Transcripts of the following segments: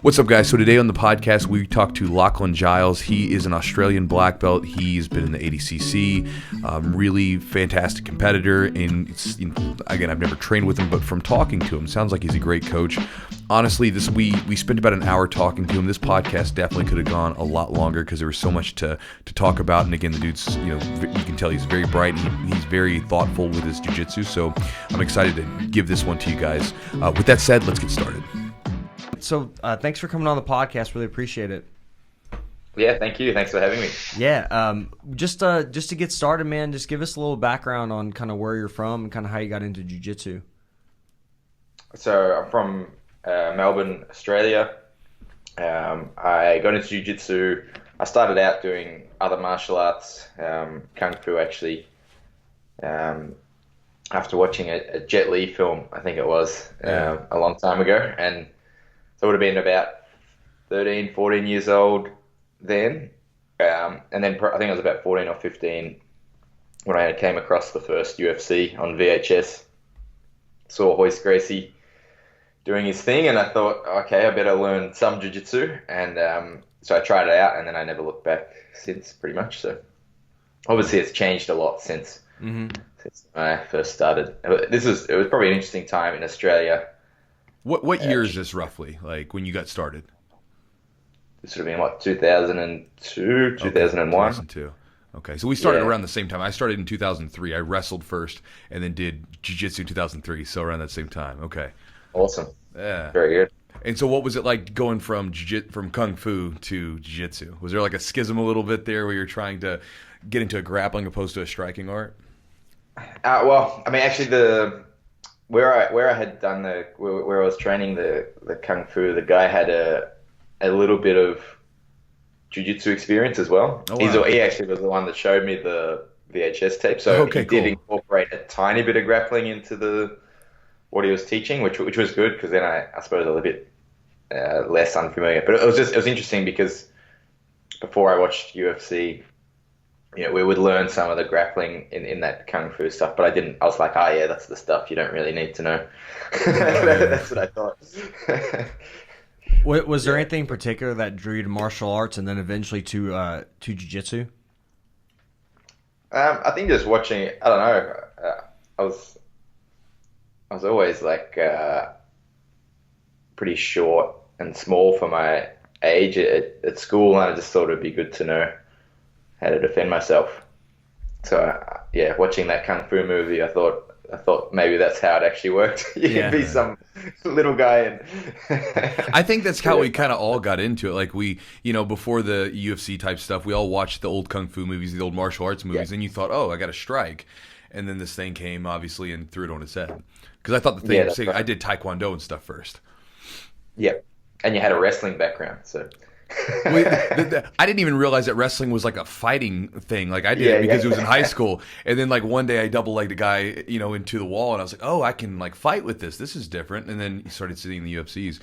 What's up, guys? So today on the podcast, we talked to Lachlan Giles. He is an Australian black belt. He's been in the Adcc, really fantastic competitor. And it's, again, I've never trained with him, but from talking to him, sounds like he's a great coach. Honestly, we spent about an hour talking to him. This podcast definitely could have gone a lot longer because there was so much to talk about. And again, the dude's, you can tell he's very bright and he's very thoughtful with his jiu-jitsu. So I'm excited to give this one to you guys. With that said, let's get started. So thanks for coming on the podcast. Really appreciate it. Yeah, thank you. Thanks for having me. Yeah, just to get started, man, just give us a little background on kind of where you're from and kind of how you got into jiu-jitsu. So I'm from Melbourne, Australia. I got into jiu-jitsu. I started out doing other martial arts, kung fu actually, after watching a Jet Li film, I think it was, a long time ago. And so I would have been about 13, 14 years old then. And then I think I was about 14 or 15 when I came across the first UFC on VHS. Saw Hoist Gracie doing his thing, and I thought, okay, I better learn some jiu-jitsu. And so I tried it out, and then I never looked back since, pretty much. So obviously it's changed a lot since I first started. It was probably an interesting time in Australia. What year is this roughly, like when you got started? This would have been, what, 2002, 2001? 2002. Okay, so we started around the same time. I started in 2003. I wrestled first and then did jiu-jitsu in 2003, so around that same time. Okay. Awesome. Yeah. Very good. And so what was it like going from kung fu to jiu-jitsu? Was there like a schism a little bit there where you're trying to get into a grappling opposed to a striking art? Well, I mean, actually, where I had done where I was training the kung fu, the guy had a little bit of jiu-jitsu experience as well. Oh, wow. He actually was the one that showed me the VHS tape, so he did incorporate a tiny bit of grappling into what he was teaching, which was good, because then I suppose I was a bit less unfamiliar. But it was interesting because before I watched UFC, we would learn some of the grappling in that kung fu stuff, but I was like, yeah, that's the stuff you don't really need to know. That's what I thought. Was there anything in particular that drew you to martial arts and then eventually to jiu-jitsu? I think just watching, I don't know, I was always like pretty short and small for my age at school, and I just thought it'd be good to know how to defend myself. So watching that kung fu movie, I thought maybe that's how it actually worked. You can be some little guy, and I think that's how we kind of all got into it. Like before the UFC type stuff, we all watched the old kung fu movies, the old martial arts movies, and you thought, I got to strike. And then this thing came, obviously, and threw it on its head. Because I thought the thing, I did Taekwondo and stuff first. Yeah, and you had a wrestling background, so. I didn't even realize that wrestling was like a fighting thing. Like I did it because it was in high school. And then like one day I double-legged a guy, into the wall, and I was like, I can like fight with this. This is different. And then you started seeing the UFCs.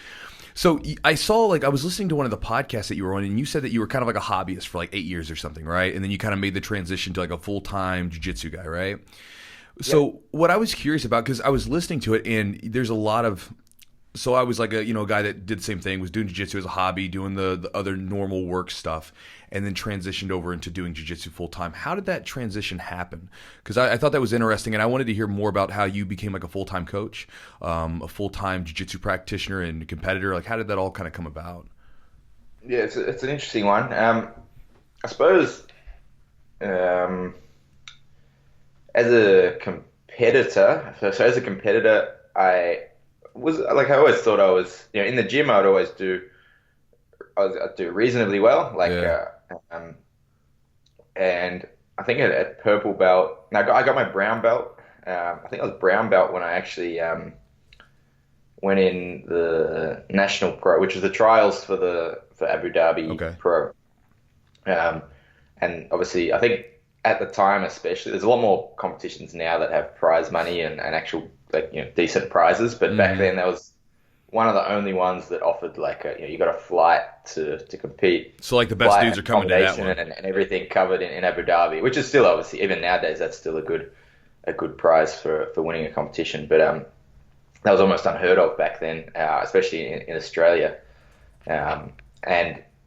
So I saw, I was listening to one of the podcasts that you were on, and you said that you were kind of like a hobbyist for like 8 years or something, right? And then you kind of made the transition to like a full-time jiu-jitsu guy, right? So what I was curious about, because I was listening to it, and there's a lot of... So I was like a guy that did the same thing, was doing jiu-jitsu as a hobby, doing the other normal work stuff, and then transitioned over into doing jiu-jitsu full-time. How did that transition happen? Because I thought that was interesting, and I wanted to hear more about how you became like a full-time coach, a full-time jiu-jitsu practitioner and competitor. Like, how did that all kind of come about? Yeah, it's an interesting one. I suppose as a competitor, I always thought I was, in the gym, I'd do reasonably well. And I think at purple belt, I got my brown belt. I think I was brown belt when I actually went in the National Pro, which was the trials for Abu Dhabi Pro. And obviously, I think at the time, especially, there's a lot more competitions now that have prize money and actual decent prizes, but back then there was one of the only ones that offered you got a flight to compete. So like the best dudes are coming to that one, and everything covered in Abu Dhabi, which is still obviously, even nowadays, that's still a good prize for winning a competition. But that was almost unheard of back then, especially in Australia. And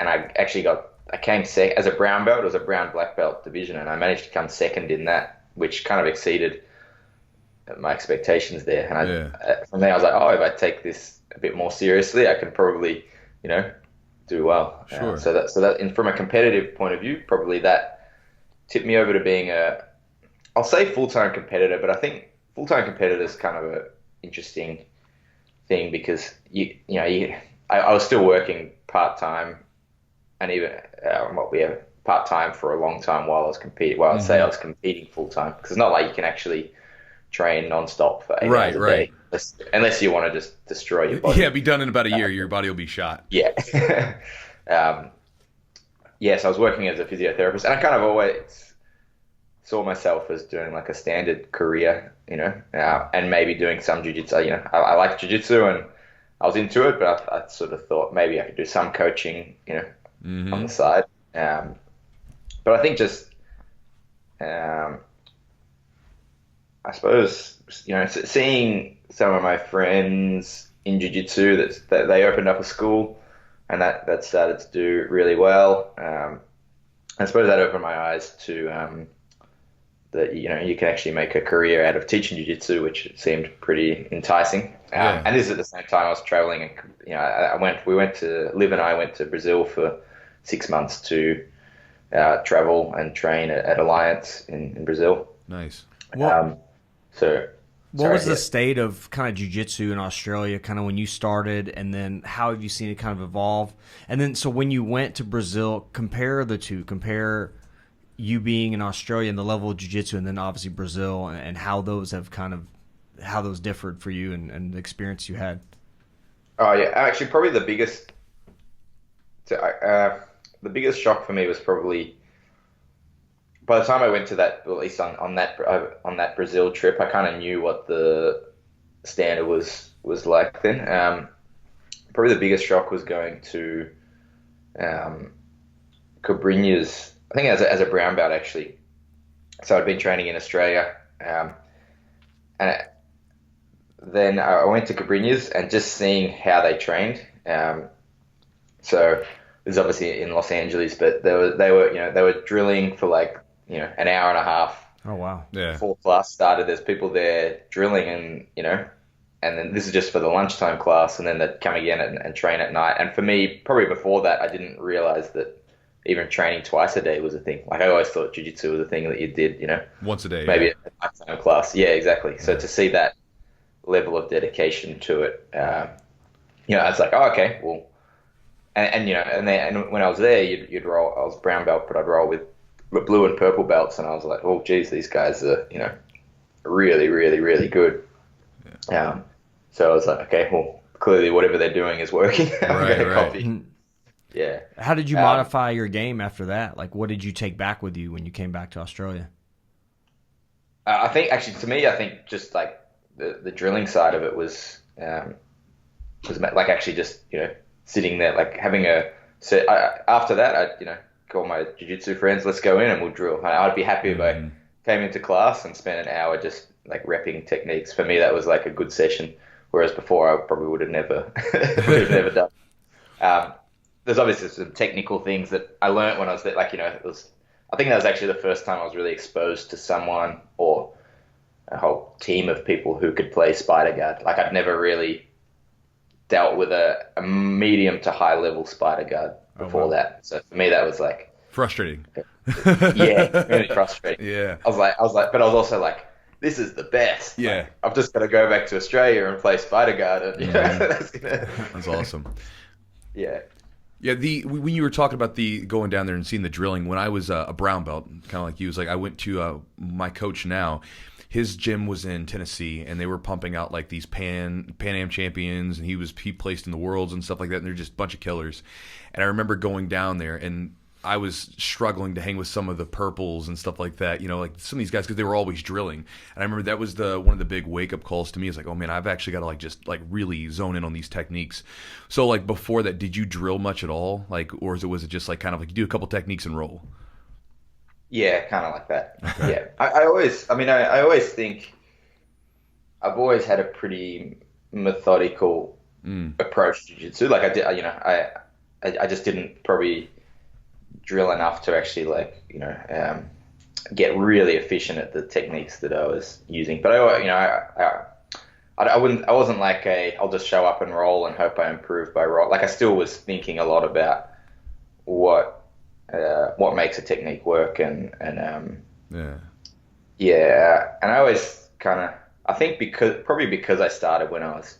I came second as a brown belt. It was a brown black belt division, and I managed to come second in that, which kind of exceeded my expectations there. And from there I was like, oh, if I take this a bit more seriously, I can probably, do well. Sure. So that, and from a competitive point of view, probably that tipped me over to being I'll say full-time competitor, but I think full-time competitor is kind of a interesting thing because I was still working part-time and even part-time for a long time while I was competing. Well, I'd say I was competing full-time because it's not like you can actually train non-stop for 8 hours a day. Unless you want to just destroy your body. Yeah, be done in about a year. Your body will be shot. Yeah. So I was working as a physiotherapist, and I kind of always saw myself as doing like a standard career, and maybe doing some jiu-jitsu. I like jiu-jitsu and I was into it, but I sort of thought maybe I could do some coaching, on the side. But I think just, I suppose, seeing some of my friends in jiu-jitsu that they opened up a school and that started to do really well. I suppose that opened my eyes to that you can actually make a career out of teaching jiu-jitsu, which seemed pretty enticing. And this is at the same time I was traveling, and Liv and I went to Brazil for 6 months to travel and train at Alliance in Brazil. Nice. What was the state of kind of jiu-jitsu in Australia kind of when you started, and then how have you seen it kind of evolve? And then so when you went to Brazil, compare the two, compare you being in Australia and the level of jiu-jitsu, and then obviously Brazil, and how those differed for you and the experience you had. Oh yeah, actually probably the biggest shock for me was probably by the time I went to that, at least on that Brazil trip, I kind of knew what the standard was like then. Probably the biggest shock was going to Cabrinhas, I think as a brown belt actually. So I'd been training in Australia, and then I went to Cabrinhas and just seeing how they trained. So this is obviously in Los Angeles, but they were drilling for like an hour and a half. Oh wow! Yeah. Before class started, there's people there drilling, and and then this is just for the lunchtime class, and then they'd come again and train at night. And for me, probably before that, I didn't realize that even training twice a day was a thing. Like I always thought jiu-jitsu was a thing that you did, once a day, maybe at nighttime class. Yeah, exactly. So to see that level of dedication to it, I was like, oh, okay, well, and when I was there, you'd roll. I was brown belt, but I'd roll with blue and purple belts, and I was like, oh, geez, these guys are, really, really, really good. Yeah. So I was like, okay, well, clearly whatever they're doing is working. I'm going to copy. Yeah. How did you modify your game after that? Like, what did you take back with you when you came back to Australia? I think, actually, to me, just like the drilling side of it was like actually just, sitting there, like having after that, I'd, call my jiu-jitsu friends, let's go in and we'll drill. I'd be happy if I came into class and spent an hour just like repping techniques. For me, that was like a good session. Whereas before, I probably would have never done. There's obviously some technical things that I learned when I was there. Like, I think that was actually the first time I was really exposed to someone or a whole team of people who could play spider guard. Like I'd never really dealt with a medium to high level spider guard before that. So for me, that was like frustrating. Yeah, really frustrating. Yeah. I was like, but I was also like, this is the best. Yeah. Like, I've just got to go back to Australia and play spider guard. And, that's awesome. Yeah. Yeah, when you were talking about the going down there and seeing the drilling, when I was a brown belt, kind of like you, was like I went to my coach now. His gym was in Tennessee, and they were pumping out like these Pan Am champions, and he placed in the worlds and stuff like that. And they're just a bunch of killers. And I remember going down there, and I was struggling to hang with some of the purples and stuff like that. Like some of these guys because they were always drilling. And I remember that was one of the big wake up calls to me. Is like, oh man, I've actually got to just really zone in on these techniques. So like before that, did you drill much at all? Like, or was it just like kind of like you do a couple techniques and roll? Yeah, kind of like that. Okay. Yeah, I always think I've always had a pretty methodical approach to jiu-jitsu. Like I did, I just didn't probably drill enough to actually like, get really efficient at the techniques that I was using. But I wasn't like I'll just show up and roll and hope I improve by roll. Like I still was thinking a lot about what makes a technique work and I always I think because I started when I was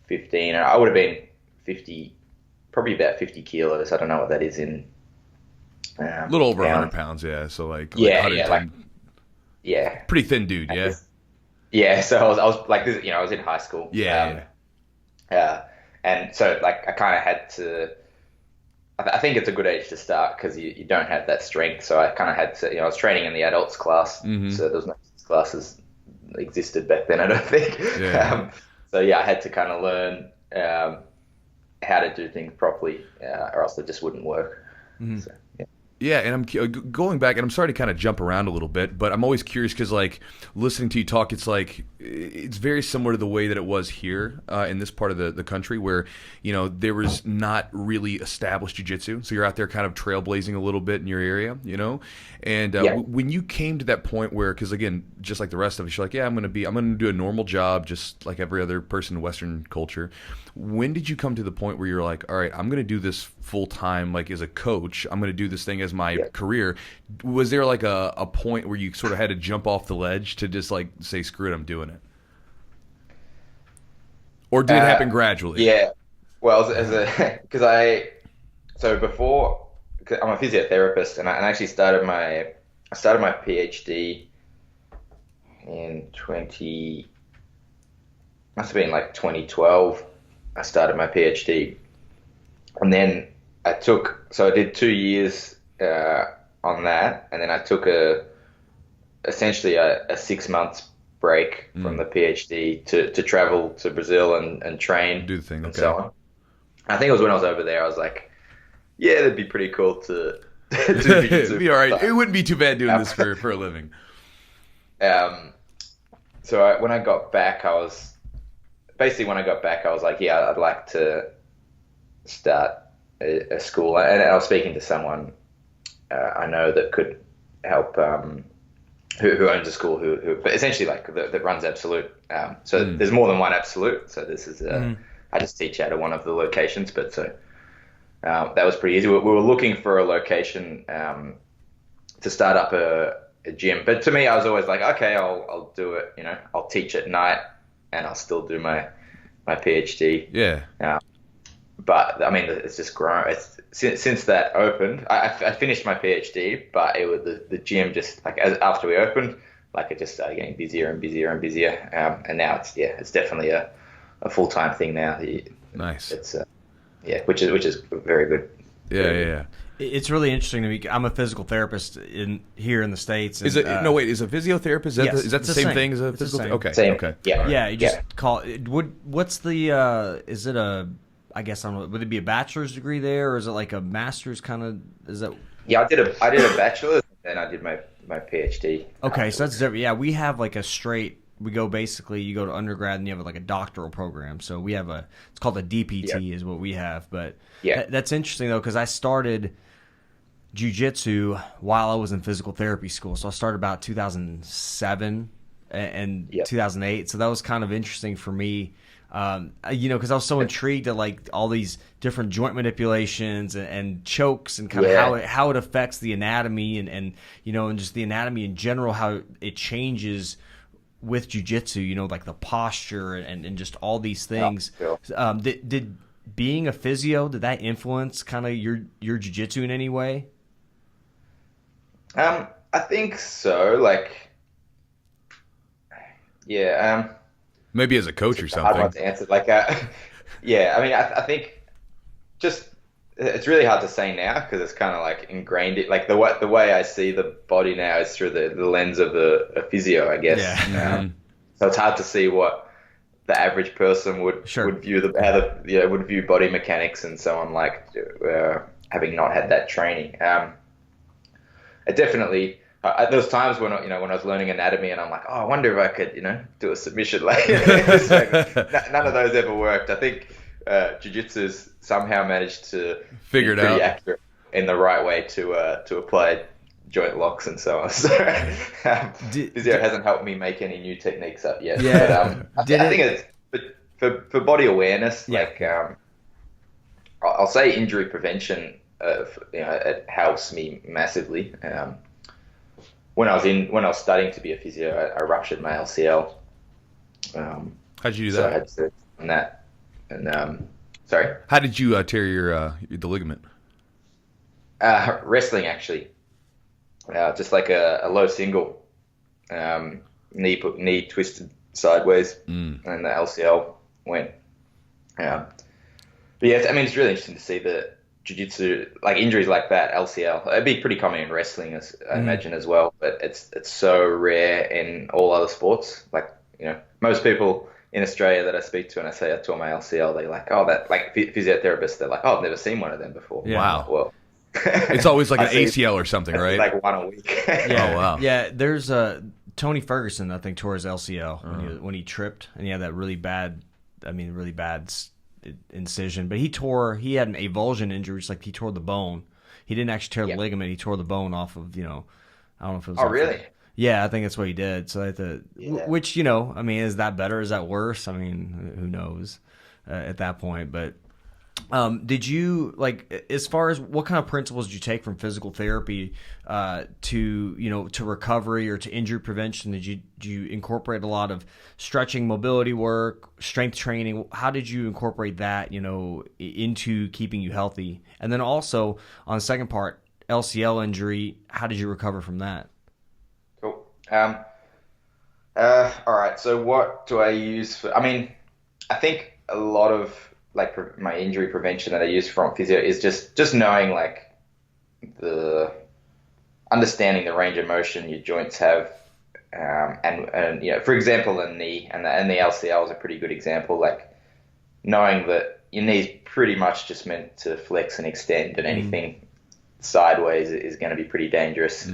15, I would have been 50, probably about 50 kilos. I don't know what that is in a little over 100 pounds, yeah. So like pretty thin dude, yeah. Yeah, so I was like this, I was in high school. And so like I kind of had to. I think it's a good age to start because you don't have that strength. So I kind of had to. I was training in the adults class, so there was no classes existed back then. I don't think. Yeah. I had to kind of learn how to do things properly, or else it just wouldn't work. Mm-hmm. So, yeah. Yeah, and I'm going back, and I'm sorry to kind of jump around a little bit, but I'm always curious because, like, listening to you talk, it's very similar to the way that it was here in this part of the country where, there was not really established jiu-jitsu. So you're out there kind of trailblazing a little bit in your area, And when you came to that point where, because again, just like the rest of us, you're like, yeah, I'm going to do a normal job just like every other person in Western culture. When did you come to the point where you're like, all right, I'm going to do this full time, like as a coach, I'm going to do this thing as my career? Was there like a point where you sort of had to jump off the ledge to just like say, screw it, I'm doing it? Or did it happen gradually? Yeah. Well, before, I'm a physiotherapist, and I actually started my PhD in must have been like 2012. I started my PhD, and then I did 2 years on that, and then I took essentially a 6 months break from the PhD to travel to Brazil and train, do the thing, and so on. I think it was when I was over there, I was like, yeah, that'd be pretty cool to do jiu-jitsu. Be all right. It wouldn't be too bad doing this for a living. So when I got back, I was like, yeah, I'd like to start a school. And I was speaking to someone I know that could help, who owns a school, but essentially like that runs Absolute. There's more than one Absolute. So this is, I just teach out of one of the locations, but so that was pretty easy. We were looking for a location to start up a gym. But to me, I was always like, okay, I'll do it. I'll teach at night and I'll still do my PhD. Yeah. But I mean, it's just grown. Since that opened, I finished my PhD, but it was the gym just like after we opened, like it just started getting busier and busier and busier. And now it's definitely a full-time thing now. Nice. It's which is very good. Yeah. It's really interesting to me. I'm a physical therapist here in the States. And, is it a physiotherapist? Is that the same thing as a physical therapist? Okay. Same. Okay. Yeah. You just call it. What's the? Is it a? I guess I don't know. Would it be a bachelor's degree there, or is it like a master's kind of? Is that? Yeah, I did a bachelor's, and then I did my PhD. Okay, so that's different. Yeah, we have like a straight. We go basically, you go to undergrad and you have like a doctoral program. So we have it's called a DPT is what we have. But that's interesting though, because I started jiu-jitsu while I was in physical therapy school. So I started about 2007 and 2008. So that was kind of interesting for me, because I was so intrigued at like all these different joint manipulations and chokes and kind of how it affects the anatomy and just the anatomy in general, how it changes with jiu-jitsu, like the posture and just all these things. Did being a physio, did that influence kind of your jiu-jitsu in any way? I think so. Like, maybe as a coach or something. I'd want to answer. Like, I mean, I think just it's really hard to say now because it's kind of like ingrained. Like the way I see the body now is through the lens of a physio, I guess. Yeah. So it's hard to see what the average person would view would view body mechanics and so on, like having not had that training. It definitely. There was times when I was learning anatomy and I'm like, I wonder if I could do a submission. Like none of those ever worked. I think jiu-jitsu's somehow managed to figure it be pretty out accurate in the right way to apply joint locks and so on. So physio hasn't helped me make any new techniques up yet. Yeah. But I think it's for body awareness. Yeah. Like I'll say injury prevention. It helps me massively. When I was studying to be a physio, I ruptured my LCL. How'd you do So I that? had to on that. And sorry, How did you tear your the ligament? wrestling actually. Just like a low single, knee twisted sideways, and the LCL went. But yeah, I mean, it's really interesting to see the jiu-jitsu, like injuries like that, LCL. It'd be pretty common in wrestling, as I imagine as well. But it's so rare in all other sports. Like most people in Australia that I speak to, and I say I tore my LCL, they're like, oh, that like physiotherapists. They're like, oh, I've never seen one of them before. Yeah. Wow. Well. It's always like an ACL or something, right? Like one a week. Yeah. Oh, wow. Yeah, there's Tony Ferguson, I think, tore his LCL when he tripped, and he had that really bad incision. But he had an avulsion injury, just like he tore the bone. He didn't actually tear the ligament; he tore the bone off of I don't know if it was. Oh, really? Yeah, I think that's what he did. So which I mean, is that better? Is that worse? I mean, who knows at that point, but. Did you as far as what kind of principles did you take from physical therapy to recovery or to injury prevention? Did you incorporate a lot of stretching, mobility work, strength training? How did you incorporate that into keeping you healthy? And then also on the second part, LCL injury, how did you recover from that? Cool. All right. So what do I use for? I mean, I think a lot of my injury prevention that I use from physio is just knowing the understanding the range of motion your joints have, and for example, the knee and the LCL is a pretty good example. Like knowing that your knee's pretty much just meant to flex and extend, and anything sideways is going to be pretty dangerous.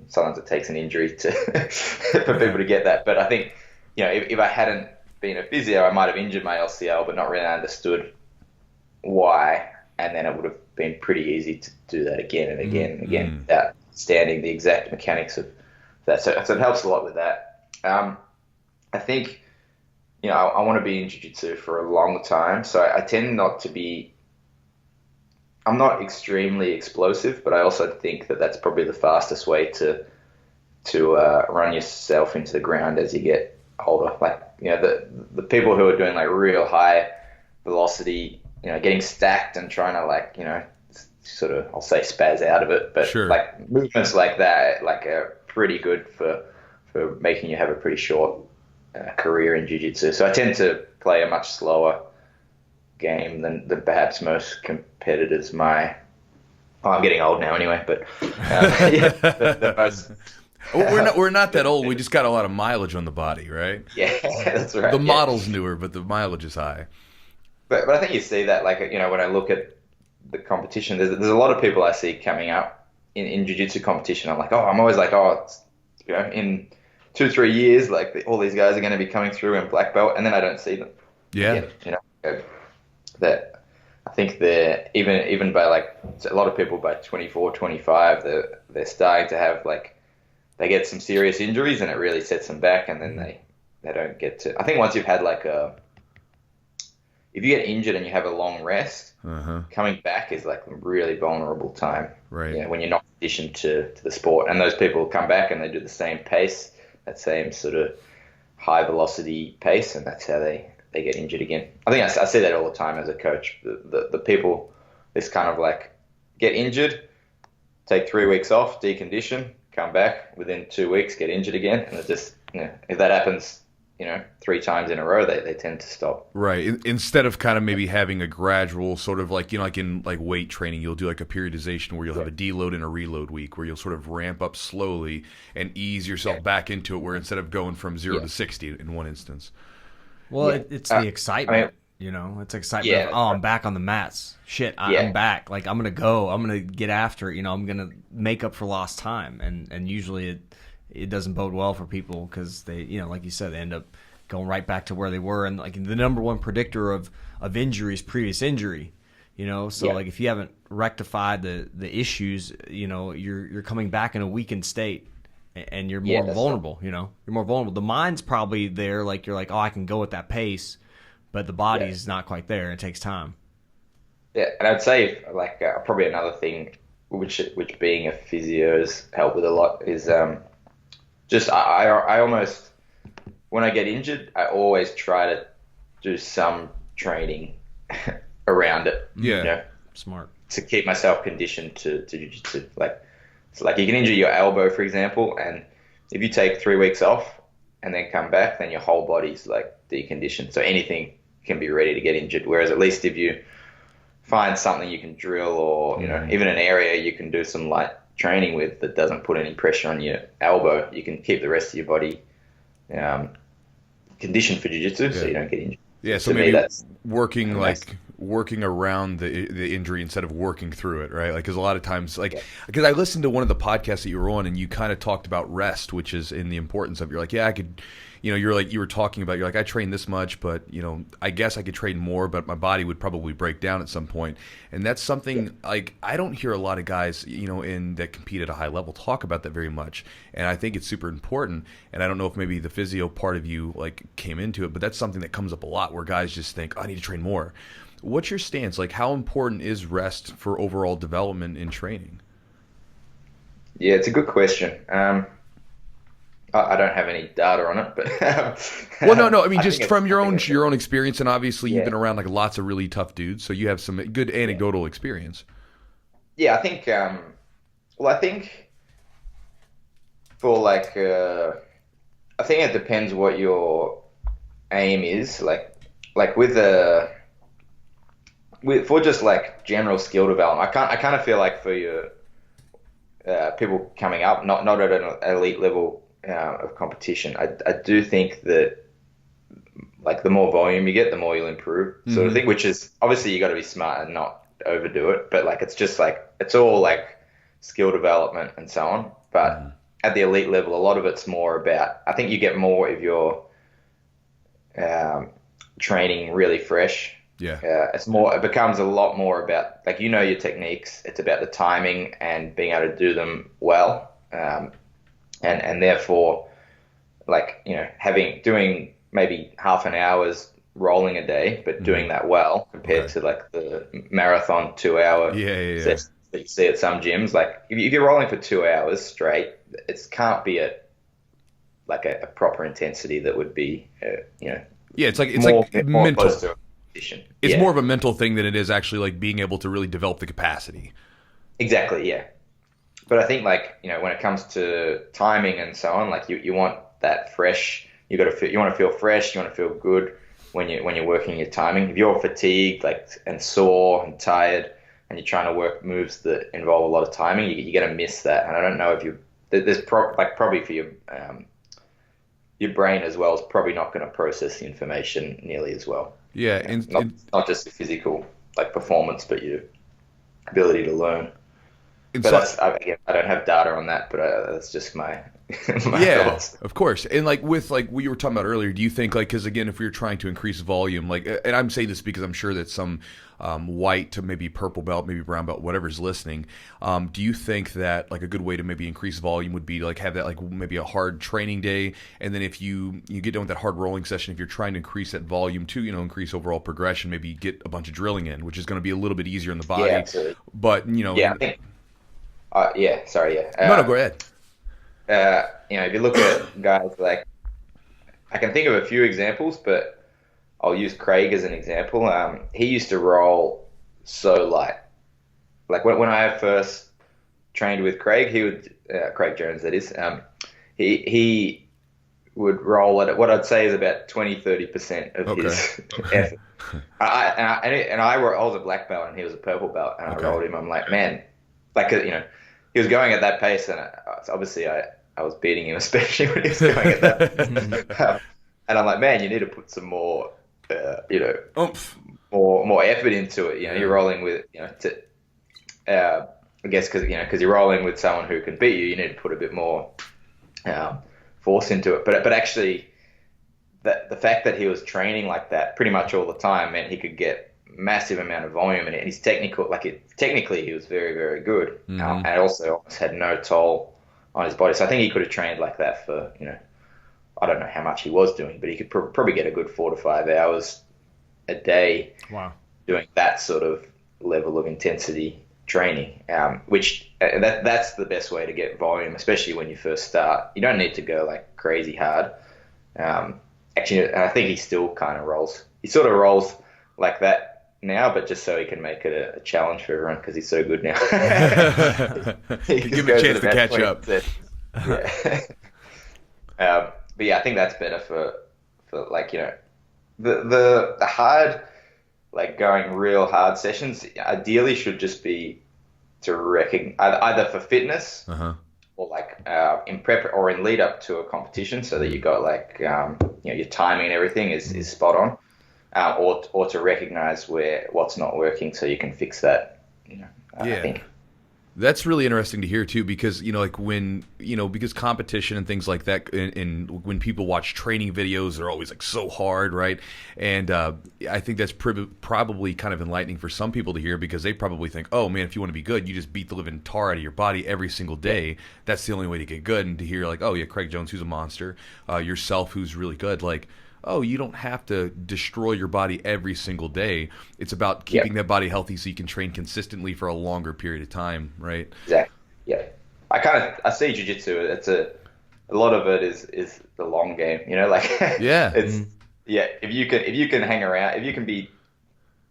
Sometimes it takes an injury for people to get that, but I think if I hadn't been a physio, I might have injured my LCL, but not really understood why, and then it would have been pretty easy to do that again and again and again without understanding the exact mechanics of that. So it helps a lot with that. I think I want to be in jiu-jitsu for a long time, so I tend not to be. I'm not extremely explosive, but I also think that that's probably the fastest way to run yourself into the ground as you get older. The people who are doing real high velocity, getting stacked and trying to sort of, I'll say, spaz out of it, but sure. Movements like that are pretty good for making you have a pretty short career in jiu-jitsu. So I tend to play a much slower game than perhaps most competitors. I'm getting old now anyway, but the most. We're not that old. We just got a lot of mileage on the body, right? Yeah, that's right. The model's newer, but the mileage is high. But I think you see that, when I look at the competition, there's a lot of people I see coming up in jiu-jitsu competition. I'm I'm always in 2-3 years, all these guys are going to be coming through in black belt, and then I don't see them. Yeah. That I think they're even by a lot of people by 24, 25, they're starting to have they get some serious injuries, and it really sets them back, and then they don't get to. I think once you've had if you get injured and you have a long rest, coming back is a really vulnerable time. Right. When you're not conditioned to the sport, and those people come back and they do the same pace, that same sort of high velocity pace, and that's how they get injured again. I think I see that all the time as a coach. The people, this kind of get injured, take 3 weeks off, decondition, come back within 2 weeks, get injured again, and it just if that happens 3 times in a row, they tend to stop. Right. Instead of kind of maybe having a gradual sort of in weight training, you'll do a periodization where you'll have a deload and a reload week where you'll sort of ramp up slowly and ease yourself back into it, where instead of going from 0 to 60 in one instance. Well, it's the excitement. It's excitement. Yeah, I'm back on the mats. Shit, I'm back. I'm going to go. I'm going to get after it. I'm going to make up for lost time. And usually it doesn't bode well for people because they, like you said, they end up going right back to where they were. And like the number one predictor of injury is previous injury. So like if you haven't rectified the issues, you're coming back in a weakened state, and you're more vulnerable. You're more vulnerable. The mind's probably there, like you're like, oh, I can go at that pace, but the body's not quite there. It takes time. Yeah, and I'd say like probably another thing which being a physio has helped with a lot is just I almost, when I get injured, I always try to do some training around it. Yeah. Smart. To keep myself conditioned to jiu-jitsu. Like you can injure your elbow, for example, and if you take 3 weeks off and then come back, then your whole body's like deconditioned. So anything can be ready to get injured. Whereas at least if you find something you can drill, or even an area you can do some light training with that doesn't put any pressure on your elbow, you can keep the rest of your body conditioned for jiu-jitsu, so you don't get injured. Yeah, so maybe working around the injury instead of working through it, right? Like, because a lot of times, because I listened to one of the podcasts that you were on, and you kind of talked about rest, which is in the importance of, you're like, yeah, I could, you were talking about, you're like, I train this much, but, I guess I could train more, but my body would probably break down at some point. And that's something, like, I don't hear a lot of guys, that compete at a high level talk about that very much. And I think it's super important. And I don't know if maybe the physio part of you, like, came into it, but that's something that comes up a lot where guys just think, oh, I need to train more. What's your stance? Like, how important is rest for overall development in training? Yeah, it's a good question. I don't have any data on it, but well, no. I mean, just from your own experience, and obviously you've been around like lots of really tough dudes, so you have some good anecdotal experience. Yeah, I think. I think for like, I think it depends what your aim is. Like for just like general skill development, I kind of feel like for your people coming up, not at an elite level of competition, I do think that like the more volume you get, the more you'll improve, sort of thing. Which is obviously you got to be smart and not overdo it, but like it's just like it's all like skill development and so on. But at the elite level, a lot of it's more about, I think you get more if you're training really fresh. Yeah. It becomes a lot more about like your techniques. It's about the timing and being able to do them well, and therefore, like doing maybe half an hour's rolling a day, but doing that well compared to like the marathon 2-hour sessions that you see at some gyms. Like if you're rolling for 2 hours straight, it can't be at like a proper intensity that would be it's like more mental. Close to it's more of a mental thing than it is actually like being able to really develop the capacity. Exactly, yeah. But I think like when it comes to timing and so on, like you want that fresh. You want to feel fresh. You want to feel good when you're working your timing. If you're fatigued and sore and tired, and you're trying to work moves that involve a lot of timing, you're going to miss that. And I don't know if there's probably for your brain as well is probably not going to process the information nearly as well. Yeah, and not just the physical like performance, but your ability to learn. But I don't have data on that, but that's just my thoughts. Of course. And like with like what you were talking about earlier, do you think like, because again, if we were trying to increase volume, like, and I'm saying this because I'm sure that some white to maybe purple belt, maybe brown belt, whatever's listening, do you think that like a good way to maybe increase volume would be to like have that like maybe a hard training day, and then if you get done with that hard rolling session, if you're trying to increase that volume to increase overall progression, maybe get a bunch of drilling in, which is going to be a little bit easier in the body. Yeah, absolutely. But I think. No, go ahead. If you look at guys like, I can think of a few examples, but I'll use Craig as an example. He used to roll so light. Like when I first trained with Craig, he would, Craig Jones that is, he would roll at what I'd say is about 20-30% of his effort. I was a black belt and he was a purple belt, and I rolled him. I'm like, man, like, he was going at that pace, and obviously I was beating him, especially when he was going at that. And I'm like, man, you need to put some more, more effort into it. You're rolling with, I guess because you're rolling with someone who can beat you, you need to put a bit more force into it. But actually, that the fact that he was training like that pretty much all the time meant he could get massive amount of volume, and his technically he was very, very good, and also almost had no toll on his body. So I think he could have trained like that for, I don't know how much he was doing, but he could probably get a good 4 to 5 hours a day. Wow. Doing that sort of level of intensity training, which that's the best way to get volume, especially when you first start. You don't need to go like crazy hard. Actually, I think he still kind of rolls. He sort of rolls like that now, but just so he can make it a challenge for everyone because he's so good now. Give him a chance to catch up. But yeah, I think that's better for like, the hard, like going real hard sessions ideally should just be to recognize either for fitness or like in prep or in lead up to a competition, so that you got like your timing and everything is spot on. Or to recognize what's not working so you can fix that. I think that's really interesting to hear too, because like when because competition and things like that, and when people watch training videos, they're always like so hard, right? And I think that's probably kind of enlightening for some people to hear, because they probably think, oh man, if you want to be good, you just beat the living tar out of your body every single day. That's the only way to get good. And to hear like, oh yeah, Craig Jones, who's a monster, yourself, who's really good, like, oh, you don't have to destroy your body every single day. It's about keeping that body healthy so you can train consistently for a longer period of time, right? Exactly. Yeah. I see jiu-jitsu. It's a lot of it is the long game, like if you can hang around, if you can be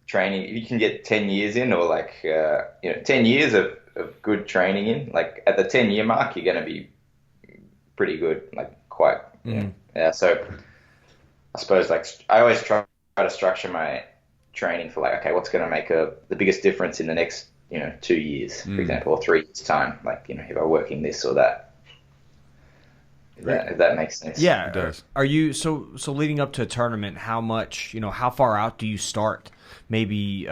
training, if you can get 10 years in, or like 10 years of good training in, like at the 10-year mark, you're going to be pretty good, like quite. So I suppose like I always try to structure my training for like, okay, what's going to make the biggest difference in the next 2 years, for example, or 3 years time, like if I'm working this or that. If that makes sense. Yeah, it does. Are you so leading up to a tournament? How much how far out do you start? Maybe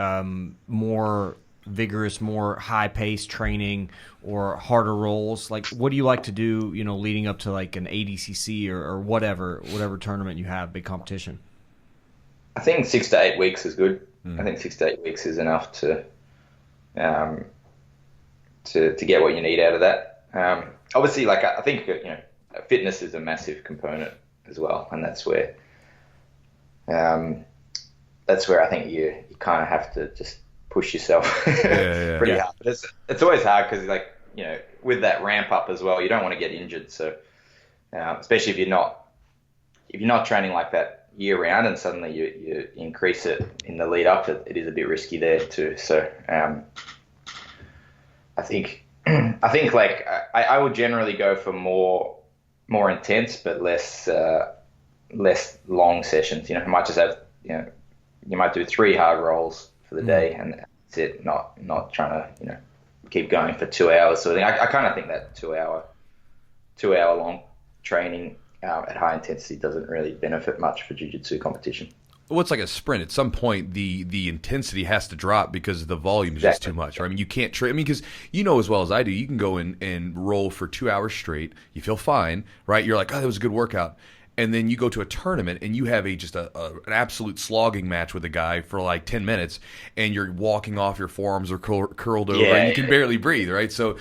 more vigorous, more high-paced training, or harder rolls? Like, what do you like to do, leading up to like an ADCC or whatever tournament you have, big competition? I think 6 to 8 weeks is good. I think 6 to 8 weeks is enough to get what you need out of that. Obviously, like I think fitness is a massive component as well, and that's where I think you kind of have to just push yourself pretty hard. But it's always hard because like with that ramp up as well, you don't want to get injured. So especially if you're not training like that year round, and suddenly you increase it in the lead up, it is a bit risky there too. So I think like I would generally go for more intense but less long sessions. You might just have you might do 3 hard rolls for the day, and that's it. Not trying to keep going for 2 hours sort of thing. I kind of think that 2 hour long training at high intensity doesn't really benefit much for jiu-jitsu competition. Well, it's like a sprint. At some point, the intensity has to drop because the volume is just too much. Right? I mean, you can't train. I mean, because as well as I do, you can go in and roll for 2 hours straight. You feel fine, right? You're like, oh, that was a good workout. And then you go to a tournament and you have just an absolute slogging match with a guy for like 10 minutes, and you're walking off, your forearms are curled over, and you can barely breathe, right? So,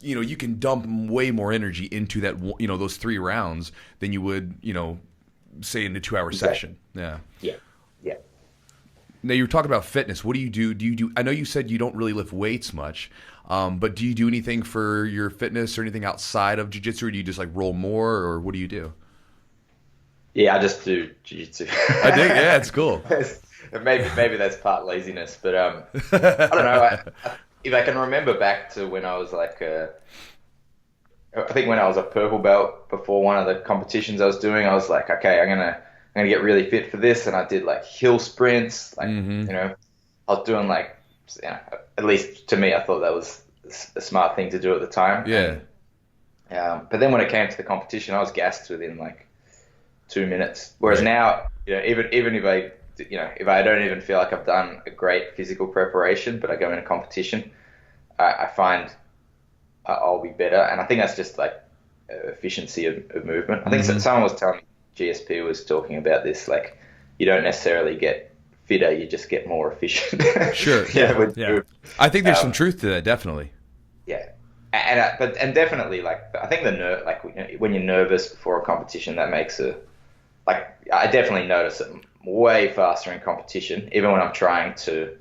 you can dump way more energy into that, those 3 rounds than you would, say in a 2 hour session. Yeah. Now you were talking about fitness. What do you do? I know you said you don't really lift weights much, but do you do anything for your fitness or anything outside of jiu-jitsu, or do you just like roll more, or what do you do? Yeah, I just do jiu-jitsu. I dig. Yeah, it's cool. maybe that's part laziness, but I don't know. If I can remember back to when I was like, I think when I was a purple belt before one of the competitions I was doing, I was like, okay, I'm gonna get really fit for this, and I did like hill sprints, like I was doing like, at least to me, I thought that was a smart thing to do at the time. Yeah. And, but then when it came to the competition, I was gassed within like 2 minutes. Whereas now, even if I don't even feel like I've done a great physical preparation, but I go in a competition, I find I'll be better. And I think that's just like efficiency of movement. I think someone was telling me GSP was talking about this, like you don't necessarily get fitter, you just get more efficient. Sure. Yeah. I think there's some truth to that, definitely. Yeah. And definitely, like, I think when you're nervous before a competition, that makes I definitely notice it way faster in competition, even when I'm trying to,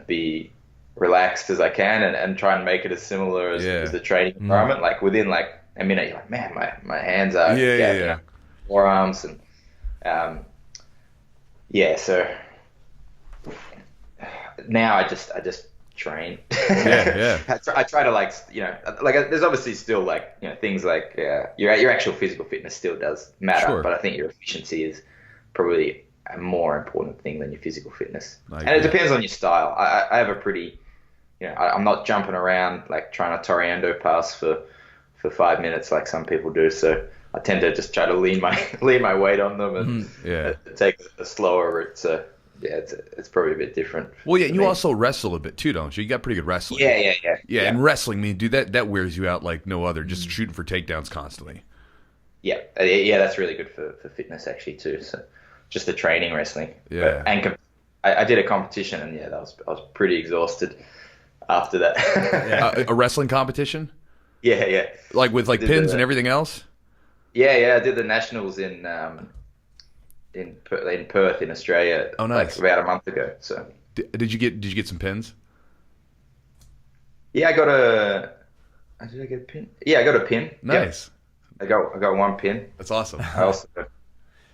be relaxed as I can and try and make it as similar as the training environment. Like within like a minute, you're like, man, my hands are forearms and so now I just train. I try to like there's obviously still like things like your actual physical fitness still does matter, but I think your efficiency is probably a more important thing than your physical fitness. And it depends on your style. I have a pretty I'm not jumping around like trying to Toreando pass for 5 minutes like some people do, so I tend to just try to lean my weight on them and take a slower route. So it's probably a bit different. Well, you also wrestle a bit too, don't you? You got pretty good wrestling. Yeah. And wrestling, dude, that wears you out like no other. Just shooting for takedowns constantly. Yeah, that's really good for fitness actually too. So just the training wrestling. Yeah. And I did a competition and I was pretty exhausted after that. A wrestling competition? Yeah. Like with like pins and everything else? Yeah. I did the nationals in Perth in Australia. Oh, nice. Like about a month ago. So did you get some pins? Yeah, did I get a pin? Yeah, I got a pin. Nice. Yep. I got one pin. That's awesome. I also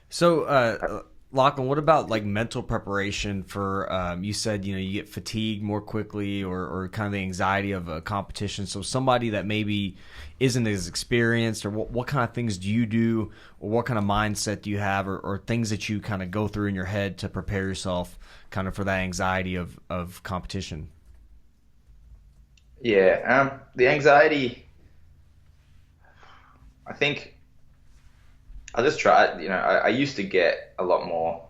So Lachlan, what about like mental preparation for you said you get fatigued more quickly or kind of the anxiety of a competition, so somebody that maybe isn't as experienced, or what kind of things do you do, or what kind of mindset do you have, or things that you kind of go through in your head to prepare yourself kind of for that anxiety of competition? Yeah, the anxiety, I think I'll just try. I used to get a lot more.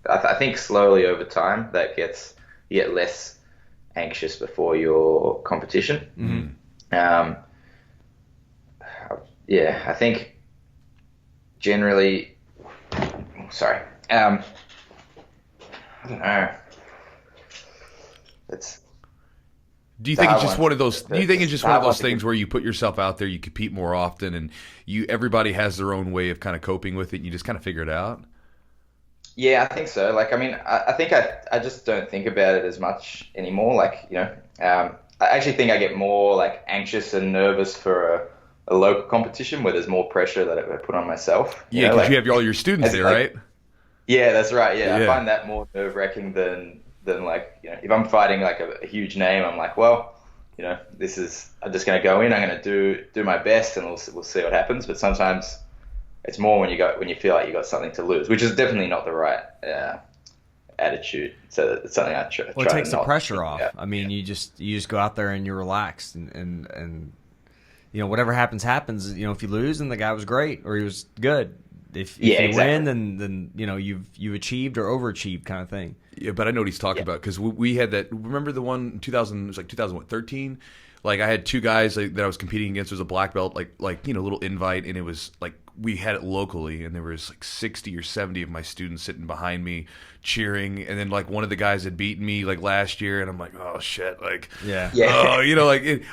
I think slowly over time you get less anxious before your competition. I think generally. Sorry. I don't know. Do you think it's just one of those? Do you think it's just one of those things where you put yourself out there, you compete more often, and everybody has their own way of kind of coping with it, and you just kind of figure it out? Yeah, I think so. Like, I mean, I think I just don't think about it as much anymore. Like, I actually think I get more like anxious and nervous for a local competition where there's more pressure that I put on myself. Yeah, because you have all your students there, right? Yeah, that's right. Yeah, I find that more nerve-wracking than like, if I'm fighting like a huge name, I'm like, well, I'm just going to go in, I'm going to do my best, and we'll see what happens. But sometimes it's more when you feel like you got something to lose, which is definitely not the right attitude. So it's something I try. Well, it takes the pressure off. I mean, you just go out there and you're relaxed, and whatever happens. If you lose, then the guy was great or he was good. If you win, then you've achieved or overachieved, kind of thing. Yeah, but I know what he's talking about, because we had that. Remember the one in 2000? It was like 2013. Like I had two guys that I was competing against. There was a black belt, like little invite, and it was like we had it locally, and there was like 60 or 70 of my students sitting behind me cheering, and then like one of the guys had beaten me like last year, and I'm like, oh shit, like I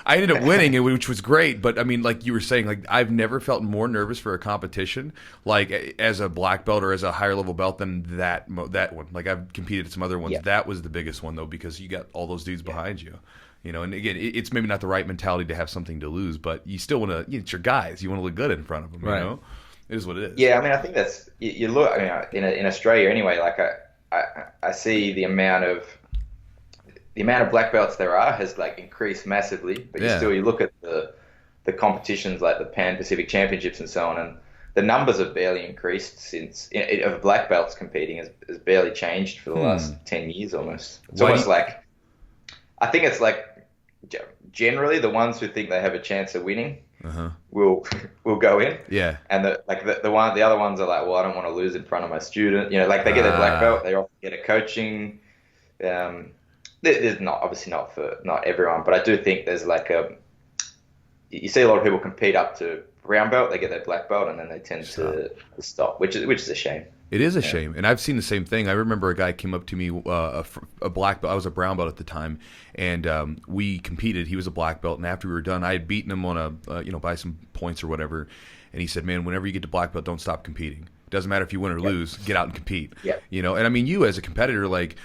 ended up winning, which was great. But I mean, like you were saying, like I've never felt more nervous for a competition like as a black belt or as a higher level belt than that one. Like I've competed at some other ones. That was the biggest one though, because you got all those dudes behind you. And again, it's maybe not the right mentality to have something to lose, but you still want to. It's your guys. You want to look good in front of them. Right. It is what it is. Yeah, I mean, I think that's you look. I mean, in Australia anyway. Like I see the amount of black belts there are has like increased massively, but you look at the competitions like the Pan Pacific Championships and so on, and the numbers have barely increased since of black belts competing has barely changed for the last 10 years almost. It's almost like. I think it's like generally the ones who think they have a chance of winning will go in. Yeah. And the other ones are like, well, I don't want to lose in front of my student. Like they get a black belt, they often get a coaching. There's obviously not for not everyone, but I do think there's like you see a lot of people compete up to brown belt, they get their black belt, and then they tend to stop, which is a shame. It is a shame, and I've seen the same thing. I remember a guy came up to me, a black belt. I was a brown belt at the time, and we competed. He was a black belt, and after we were done, I had beaten him on by some points or whatever. And he said, "Man, whenever you get to black belt, don't stop competing. It doesn't matter if you win or lose. Get out and compete." Yeah. And I mean, you as a competitor, like,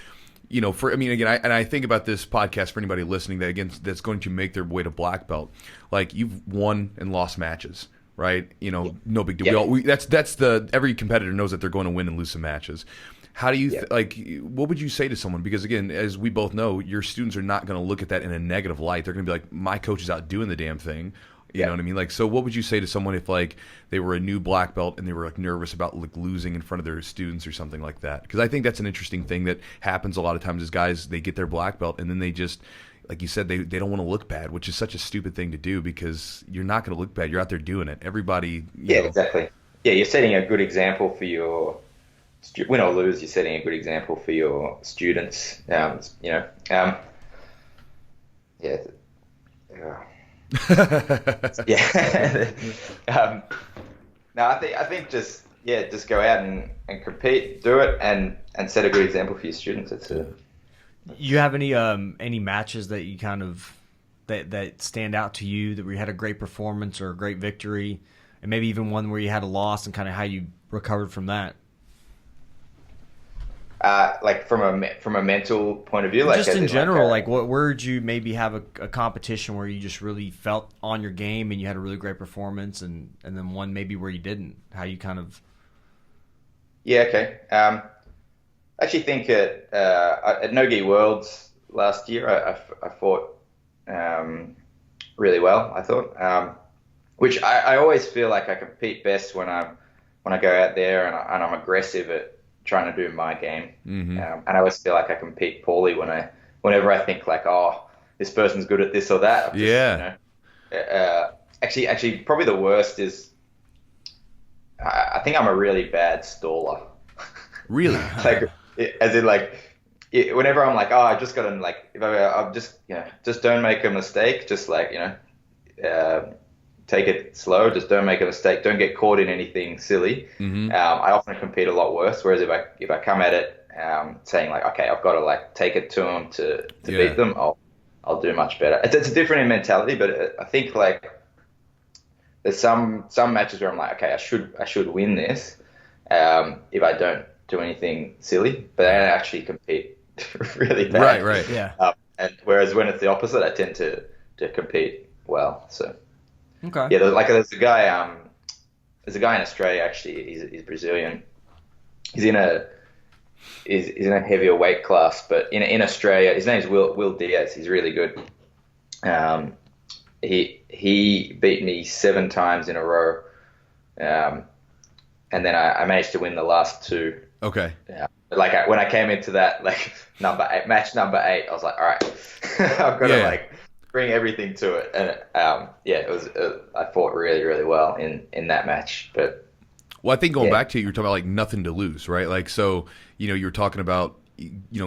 I think about this podcast for anybody listening that's going to make their way to black belt. Like, you've won and lost matches. Right, no big deal. Yeah. Every competitor knows that they're going to win and lose some matches. How do you what would you say to someone? Because again, as we both know, your students are not going to look at that in a negative light. They're going to be like, my coach is out doing the damn thing. You know what I mean? Like, so what would you say to someone if like they were a new black belt and they were like nervous about like losing in front of their students or something like that? Because I think that's an interesting thing that happens a lot of times is guys, they get their black belt and then they just, like you said, they don't want to look bad, which is such a stupid thing to do because you're not going to look bad. You're out there doing it. Everybody. You know. Exactly. Yeah, you're setting a good example for your win or lose. You're setting a good example for your students. Yeah. No, I think just go out and compete, do it, and set a good example for your students. You have any matches that you kind of that stand out to you that where you had a great performance or a great victory, and maybe even one where you had a loss and kind of how you recovered from that? Like from a mental point of view, like just in general, like where did you maybe have a competition where you just really felt on your game and you had a really great performance, and then one maybe where you didn't, how you kind of. Yeah. Okay. I actually think at No-Gi Worlds last year, I fought really well. I thought, which I always feel like I compete best when I go out there and I'm aggressive at trying to do my game. Mm-hmm. And I always feel like I compete poorly whenever I think like, oh, this person's good at this or that. Actually, probably the worst is I think I'm a really bad staller. Really? Like. As in, like, whenever I'm like, oh, I just got to, like, if I'm just don't make a mistake. Just, like, take it slow. Just don't make a mistake. Don't get caught in anything silly. Mm-hmm. I often compete a lot worse. Whereas if I come at it saying, like, okay, I've got to, like, take it to them to beat them, I'll do much better. It's different in mentality, but I think, like, there's some matches where I'm like, okay, I should win this if I don't do anything silly, but I don't actually compete really bad. Right. Yeah. And whereas when it's the opposite, I tend to compete well. So okay. Yeah, there's a guy in Australia actually. He's Brazilian. He's in a heavier weight class, but in Australia, his name's Will Diaz. He's really good. He beat me 7 times in a row, and then I managed to win the last 2. Okay. Yeah. Like when I came into that, like match number 8, I was like, all right, I've got to like bring everything to it. And it was I fought really, really well in that match. But well, I think going back to you were talking about like nothing to lose, right? Like so, you were talking about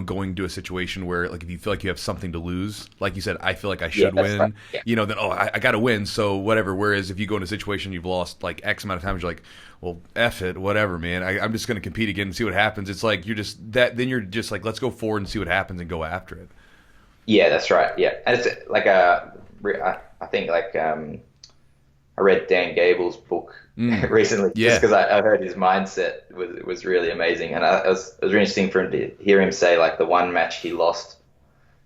going to a situation where like if you feel like you have something to lose, like you said, I feel like I should win. Right. Yeah. Then I got to win, so whatever. Whereas if you go in a situation you've lost like X amount of times, you're like, well, F it, whatever, man. I'm just going to compete again and see what happens. It's like you're just like, let's go forward and see what happens and go after it. Yeah, that's right. Yeah, and it's like I think like I read Dan Gable's book recently, just because I heard his mindset was really amazing, and it was really interesting for him to hear him say like the one match he lost,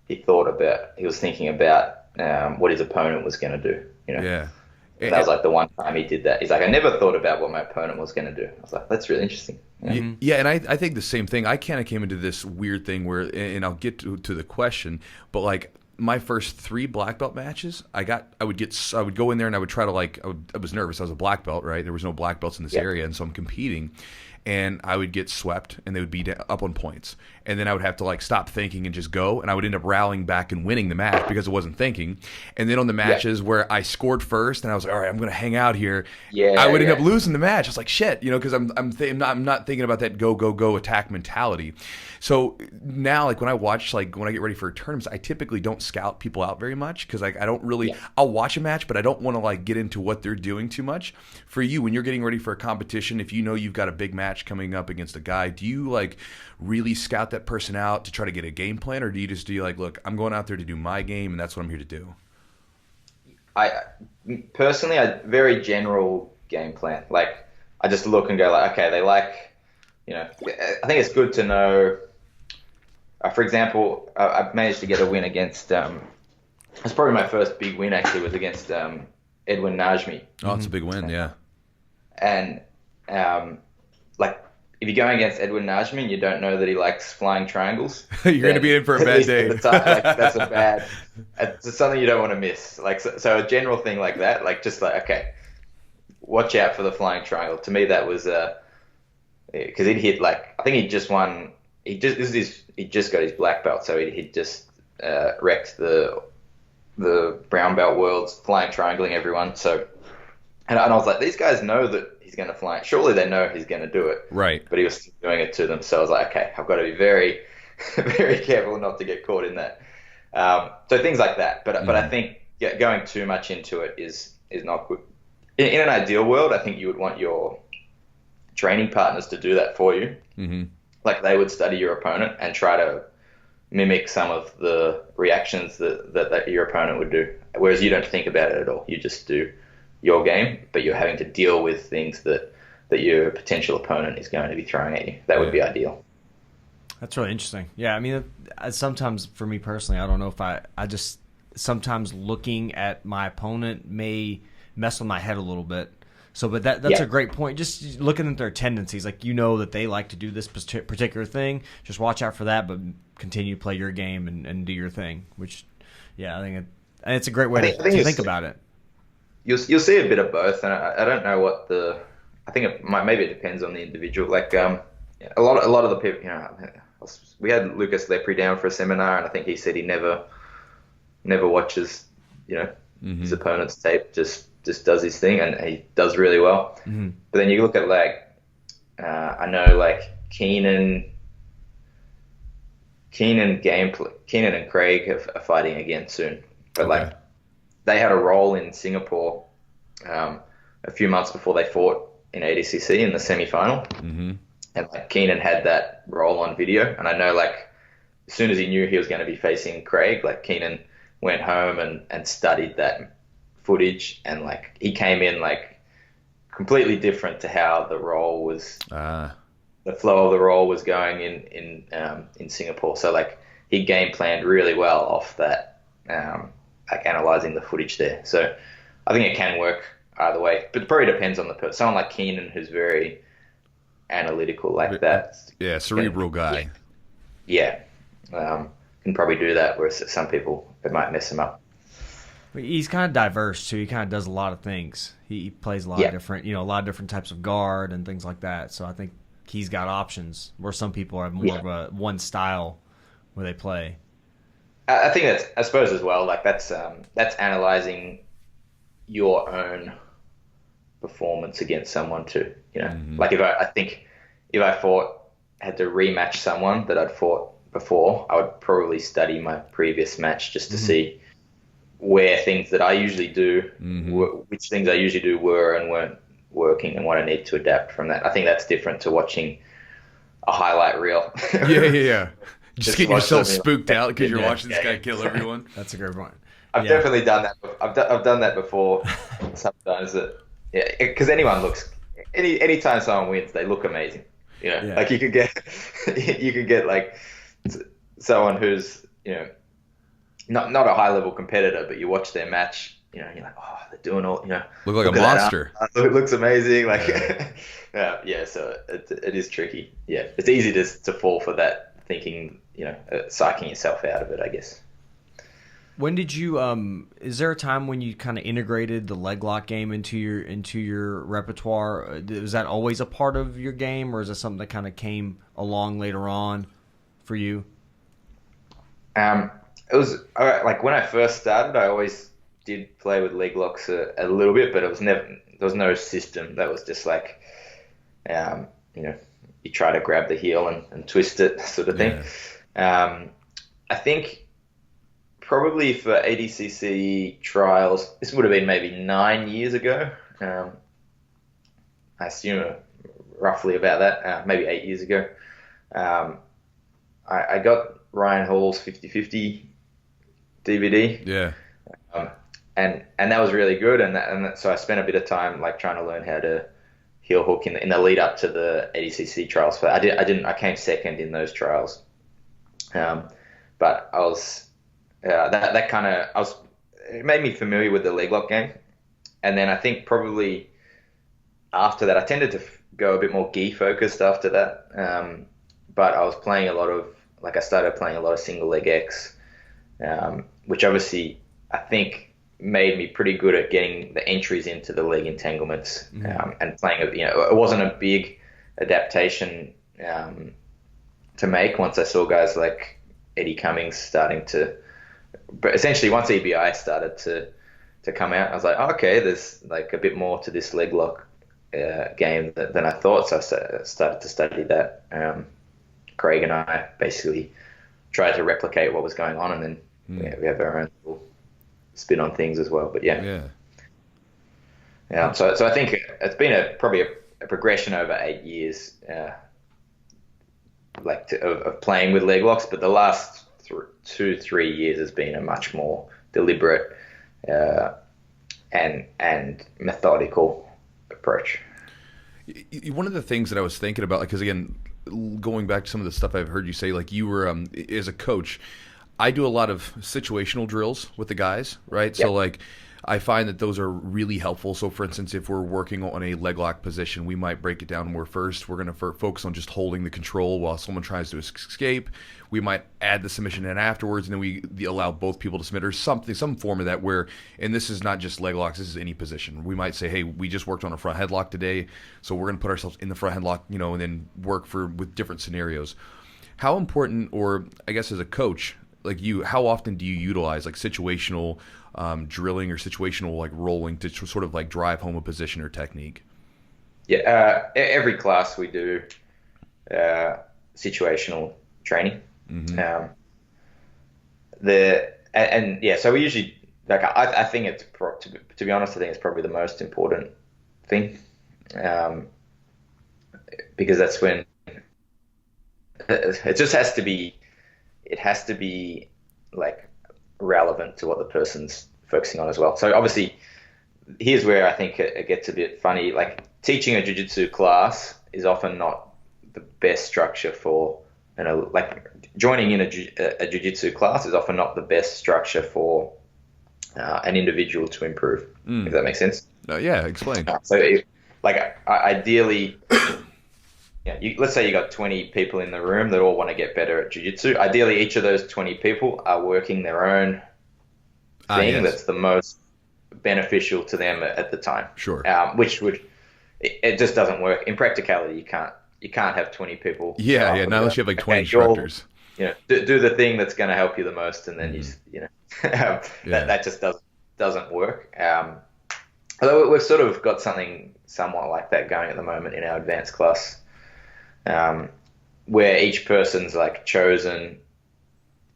he was thinking about what his opponent was going to do. Yeah. That was like the one time he did that. He's like, I never thought about what my opponent was going to do. I was like, that's really interesting. Yeah, and I think the same thing. I kind of came into this weird thing where, and I'll get to the question, but like my first 3 black belt matches, I would go in there and I would try to like, I was nervous. I was a black belt, right? There was no black belts in this area, and so I'm competing. and I would get swept, and they would be up on points. And then I would have to like stop thinking and just go, and I would end up rallying back and winning the match because I wasn't thinking. And then on the matches where I scored first, and I was like, all right, I'm going to hang out here. I would end up losing the match. It's like shit, because I'm not thinking about that go attack mentality. So now, like when I watch, like when I get ready for tournaments, I typically don't scout people out very much because like I don't really. I'll watch a match, but I don't want to like get into what they're doing too much. For you, when you're getting ready for a competition, if you know you've got a big match coming up against a guy, do you like really scout that person out to try to get a game plan, or do you just do like, look, I'm going out there to do my game, and that's what I'm here to do? I personally, very general game plan. Like I just look and go like, okay, they like, I think it's good to know. For example, I managed to get a win against. It's probably my first big win actually was against Edwin Najmi. Oh, it's a big win, yeah. And like if you're going against Edwin Najmi and you don't know that he likes flying triangles, you're going to be in for a bad day. That's a bad. It's something you don't want to miss. Like so a general thing like that, like just like okay, watch out for the flying triangle. To me, that was because he'd hit like I think he just won. He just got his black belt, so he just wrecked the brown belt worlds, flying triangling everyone. So, and I was like, these guys know that he's going to fly. Surely they know he's going to do it, right? But he was still doing it to them. So I was like, okay, I've got to be very, very careful not to get caught in that. So things like that. But I think going too much into it is not good. In an ideal world, I think you would want your training partners to do that for you. Mm-hmm. Like they would study your opponent and try to mimic some of the reactions that your opponent would do. Whereas you don't think about it at all. You just do your game, but you're having to deal with things that your potential opponent is going to be throwing at you. That would be ideal. That's really interesting. Yeah, I mean, sometimes for me personally, I don't know if I just sometimes looking at my opponent may mess with my head a little bit. So, but that's a great point. Just looking at their tendencies, like that they like to do this particular thing. Just watch out for that, but continue to play your game and do your thing. Which, I think it's a great way to think about it. You'll see a bit of both, and I don't know what I think maybe it depends on the individual. Like a lot of the people, we had Lucas Lepre down for a seminar, and I think he said he never watches, his opponent's tape. Just does his thing, and he does really well. Mm-hmm. But then you look at I know like Keenan and Craig are fighting again soon. But like they had a role in Singapore a few months before they fought in Adcc in the semi-final. Mm-hmm. And like Keenan had that role on video, and I know like as soon as he knew he was going to be facing Craig, like Keenan went home and studied that footage, and like he came in like completely different to how the role was the flow of the role was going in Singapore. So like he game planned really well off that like analyzing the footage there. So I think it can work either way, but it probably depends on the person. Someone like Keenan who's very analytical like that, cerebral guy, can probably do that, whereas some people it might mess them up. He's kind of diverse too. He kind of does a lot of things. He plays a lot of different, a lot of different types of guard and things like that. So I think he's got options where some people have more of a one style where they play. I think that's, I suppose as well, like that's analyzing your own performance against someone too. Like if I had to rematch someone that I'd fought before, I would probably study my previous match just to see where things that I usually do, which things I usually do were and weren't working, and what I need to adapt from that. I think that's different to watching a highlight reel. Yeah. Just getting yourself spooked out because you're watching this guy kill everyone. That's a good point. I've definitely done that. I've done that before. Sometimes because anytime someone wins, they look amazing. Like you could get like someone who's not a high level competitor, but you watch their match, you're like, oh, they're doing all, look like a monster. It looks amazing. Like, so it is tricky. Yeah. It's easy to fall for that thinking, psyching yourself out of it, I guess. When did you is there a time when you kind of integrated the leg lock game into your repertoire? Was that always a part of your game, or is that something that kind of came along later on for you? It was like when I first started, I always did play with leg locks a little bit, but it was never, there was no system. That was just like, you try to grab the heel and twist it, sort of thing. Yeah. I think probably for Adcc trials, this would have been maybe 9 years ago. I assume roughly about that, maybe 8 years ago. I got Ryan Hall's 50/50 DVD. Yeah. And that was really good. And so I spent a bit of time like trying to learn how to heel hook in the lead up to the Adcc trials. But I came second in those trials. But I was, it made me familiar with the leg lock game. And then I think probably after that, I tended to go a bit more gi focused after that. But I was playing I started playing a lot of single leg X, which obviously I think made me pretty good at getting the entries into the leg entanglements, and playing, it wasn't a big adaptation to make once I saw guys like Eddie Cummings starting to, but essentially once EBI started to come out, I was like, okay, there's like a bit more to this leg lock game than I thought. So I started to study that. Craig and I basically tried to replicate what was going on, and then we have our own little spin on things as well. But yeah. So I think it's been probably a progression over 8 years, of playing with leg locks. But the last 2-3 years has been a much more deliberate and methodical approach. One of the things that I was thinking about, because again, going back to some of the stuff I've heard you say, like you were as a coach, I do a lot of situational drills with the guys, right? Yep. So like I find that those are really helpful. So for instance, if we're working on a leg lock position, we might break it down where first we're going to focus on just holding the control while someone tries to escape. We might add the submission in afterwards, and then we allow both people to submit, or some form of that where, and this is not just leg locks, this is any position. We might say, hey, we just worked on a front headlock today, so we're going to put ourselves in the front headlock, and then work with different scenarios. How important, or I guess as a coach, like you, how often do you utilize like situational drilling or situational like rolling to sort of like drive home a position or technique? Yeah, every class we do situational training. Mm-hmm. So we usually, like, I think it's to be honest, I think it's probably the most important thing, because that's when it just has to be. It has to be like relevant to what the person's focusing on as well. So obviously, here's where I think it gets a bit funny. Like teaching a jiu-jitsu class is often not the best structure for, like joining in a jiu-jitsu class is often not the best structure for an individual to improve. If that makes sense. Yeah, explain. Ideally. Yeah, let's say you got 20 people in the room that all want to get better at jiu-jitsu. Ideally, each of those 20 people are working their own thing that's the most beneficial to them at the time. Sure. It just doesn't work. In practicality, you can't have 20 people. Yeah, not unless you have like 20 instructors. Do the thing that's going to help you the most, and then that just doesn't work. Although we've sort of got something somewhat like that going at the moment in our advanced class. Where each person's like chosen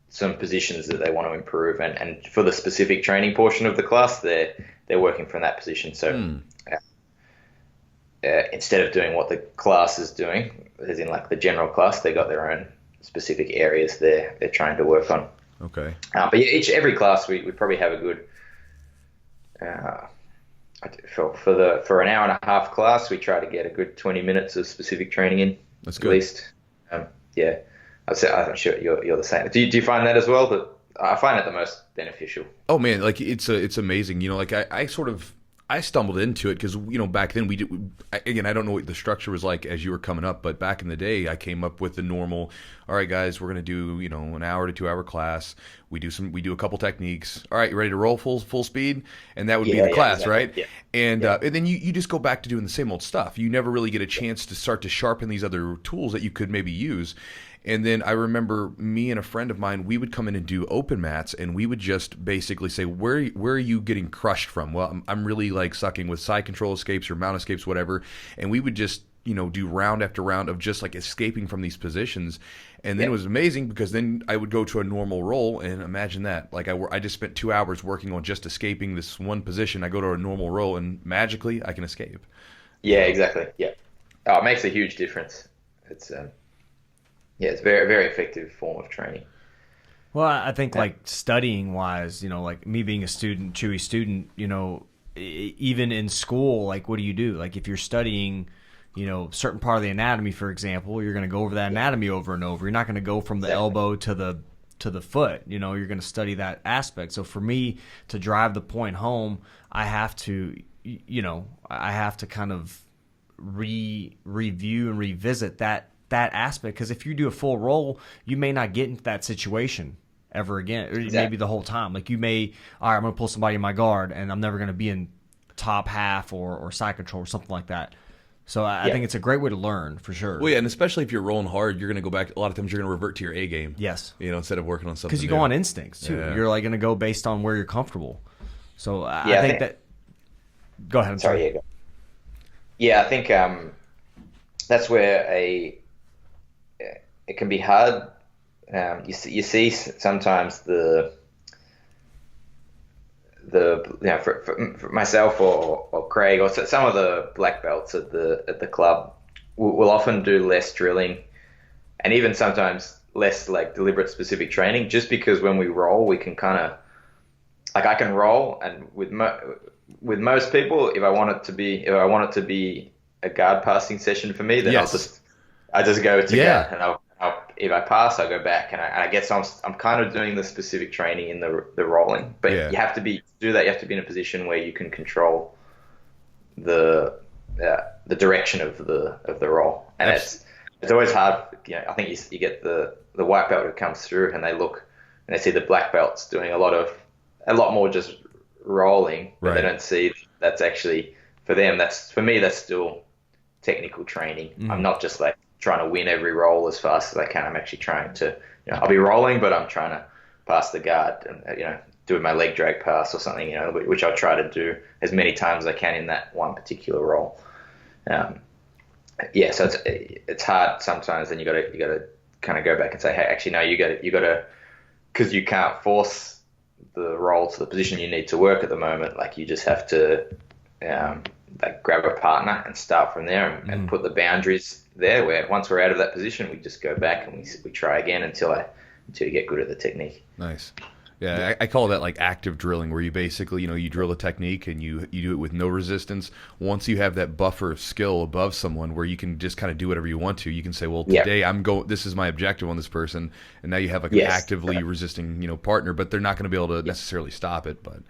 some positions that they want to improve, and for the specific training portion of the class, they're working from that position. So instead of doing what the class is doing, as in like the general class, they got their own specific areas they're trying to work on. Okay. But every class we probably have a good. For an hour and a half class, we try to get a good 20 minutes of specific training in. That's good. At least. I'm sure you're the same. Do you find that as well? But I find it the most beneficial. Oh man, like it's amazing. Like I sort of, I stumbled into it because, back then again, I don't know what the structure was like as you were coming up, but back in the day, I came up with the normal, all right, guys, we're going to do, an hour to 2 hour class. We do a couple techniques. All right, you ready to roll full speed? And that would be the class, exactly. right? Yeah. And then you just go back to doing the same old stuff. You never really get a chance to start to sharpen these other tools that you could maybe use. And then I remember me and a friend of mine, we would come in and do open mats, and we would just basically say, where are you getting crushed from? Well, I'm really like sucking with side control escapes or mount escapes, whatever. And we would just, do round after round of just like escaping from these positions. And then it was amazing because then I would go to a normal roll, and imagine that. Like I just spent 2 hours working on just escaping this one position. I go to a normal roll, and magically I can escape. Yeah, exactly. Yeah. Oh, it makes a huge difference. It's it's a very, very effective form of training. Well, I think like studying wise, like me being a student, Chewy student, even in school, like what do you do? Like if you're studying, certain part of the anatomy, for example, you're going to go over that anatomy over and over. You're not going to go from the elbow to the foot. You're going to study that aspect. So for me to drive the point home, I have to, kind of review and revisit that aspect, because if you do a full roll, you may not get into that situation ever again, or maybe the whole time. Like you may, all right, I'm going to pull somebody in my guard, and I'm never going to be in top half or side control or something like that. So I think it's a great way to learn for sure. Well, yeah, and especially if you're rolling hard, you're going to go back. A lot of times, you're going to revert to your A game. Yes, instead of working on something. Because you go on instincts too. Yeah. You're like going to go based on where you're comfortable. So I think that. Go ahead. I'm sorry. Yeah, I think that's where it can be hard. You see sometimes the for myself or Craig or some of the black belts at the club will often do less drilling, and even sometimes less like deliberate specific training, just because when we roll we can kind of like I can roll, and with most people, if I want it to be a guard passing session for me, then I just go to guard, and if I pass, I go back, and I guess I'm kind of doing the specific training in the rolling. But you have to do that. You have to be in a position where you can control the direction of the roll, and it's always hard. I think you get the white belt who comes through, and they look and they see the black belts doing a lot more just rolling, but they don't see that's actually for them. For me that's still technical training. I'm not just like trying to win every roll as fast as I can. I'm actually trying to, I'll be rolling, but I'm trying to pass the guard and, doing my leg drag pass or something, which I'll try to do as many times as I can in that one particular roll. So it's hard sometimes, and you got to kind of go back and say, hey, actually, no, you got to, because you can't force the roll to the position you need to work at the moment. Like you just have to, like grab a partner and start from there and put the boundaries there, where once we're out of that position, we just go back and we try again until you get good at the technique. Nice. Yeah, I call that like active drilling, where you basically, you drill a technique and you do it with no resistance. Once you have that buffer of skill above someone where you can just kind of do whatever you want to, you can say, well, today this is my objective on this person, and now you have like an actively resisting, partner, but they're not going to be able to necessarily stop it. But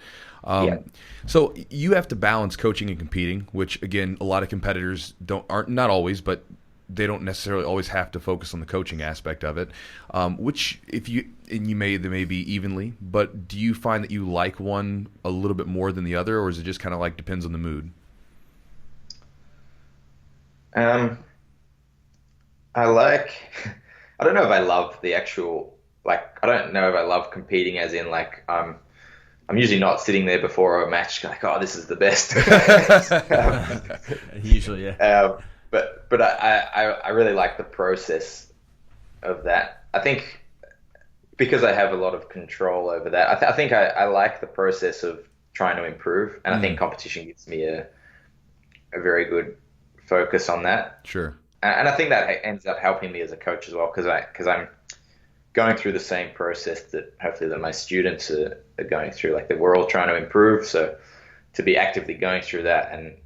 so you have to balance coaching and competing, which again, a lot of competitors aren't, not always, but they don't necessarily always have to focus on the coaching aspect of it, which they may be evenly, but do you find that you like one a little bit more than the other, or is it just kind of like depends on the mood? I don't know if I love the actual, like, I don't know if I love competing as in like, I'm usually not sitting there before a match like, oh, this is the best. Usually, yeah. But I really like the process of that. I think because I have a lot of control over that, I think I like the process of trying to improve, and I think competition gives me a very good focus on that. Sure. And I think that ends up helping me as a coach as well, because I'm going through the same process that hopefully that my students are going through. Like we're all trying to improve, so to be actively going through that and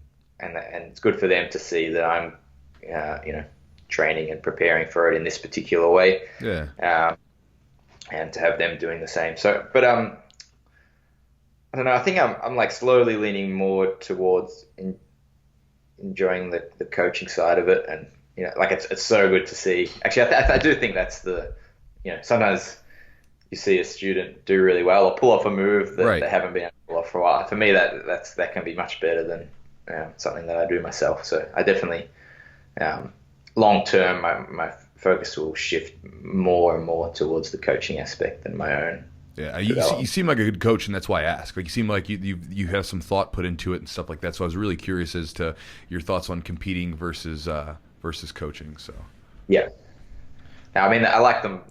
it's good for them to see that I'm, training and preparing for it in this particular way. Yeah. And to have them doing the same. So, but I don't know. I think I'm like slowly leaning more towards enjoying the coaching side of it, and like it's so good to see. Actually, I do think that's sometimes you see a student do really well or pull off a move that they haven't been able to pull off for a while. For me, that can be much better than something that I do myself. So I definitely, long term, my focus will shift more and more towards the coaching aspect than my own. Yeah, you seem like a good coach, and that's why I ask. Like, you seem like you have some thought put into it and stuff like that. So I was really curious as to your thoughts on competing versus coaching. So yeah, I mean, I like them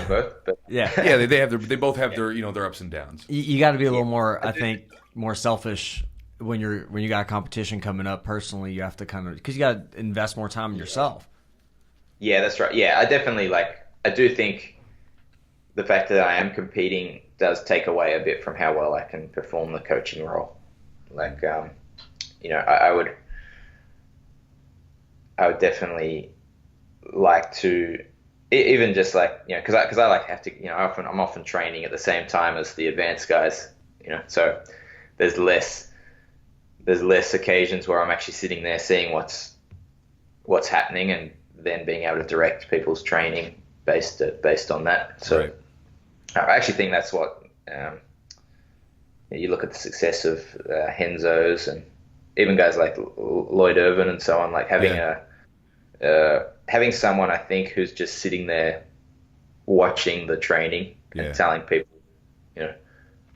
both, but yeah, they both have their their ups and downs. You got to be a little more, I think, more selfish when you got a competition coming up. Personally, you have to because you got to invest more time in yourself. Yeah, that's right. Yeah, I do think the fact that I am competing does take away a bit from how well I can perform the coaching role. Like, I would definitely like to, even just like, because I like have to, I'm often training at the same time as the advanced guys, so there's less occasions where I'm actually sitting there seeing what's happening and then being able to direct people's training based on that. So right. I actually think that's what you look at the success of Henzo's and even guys like Lloyd Irvin and so on, like having having someone, I think, who's just sitting there watching the training and telling people,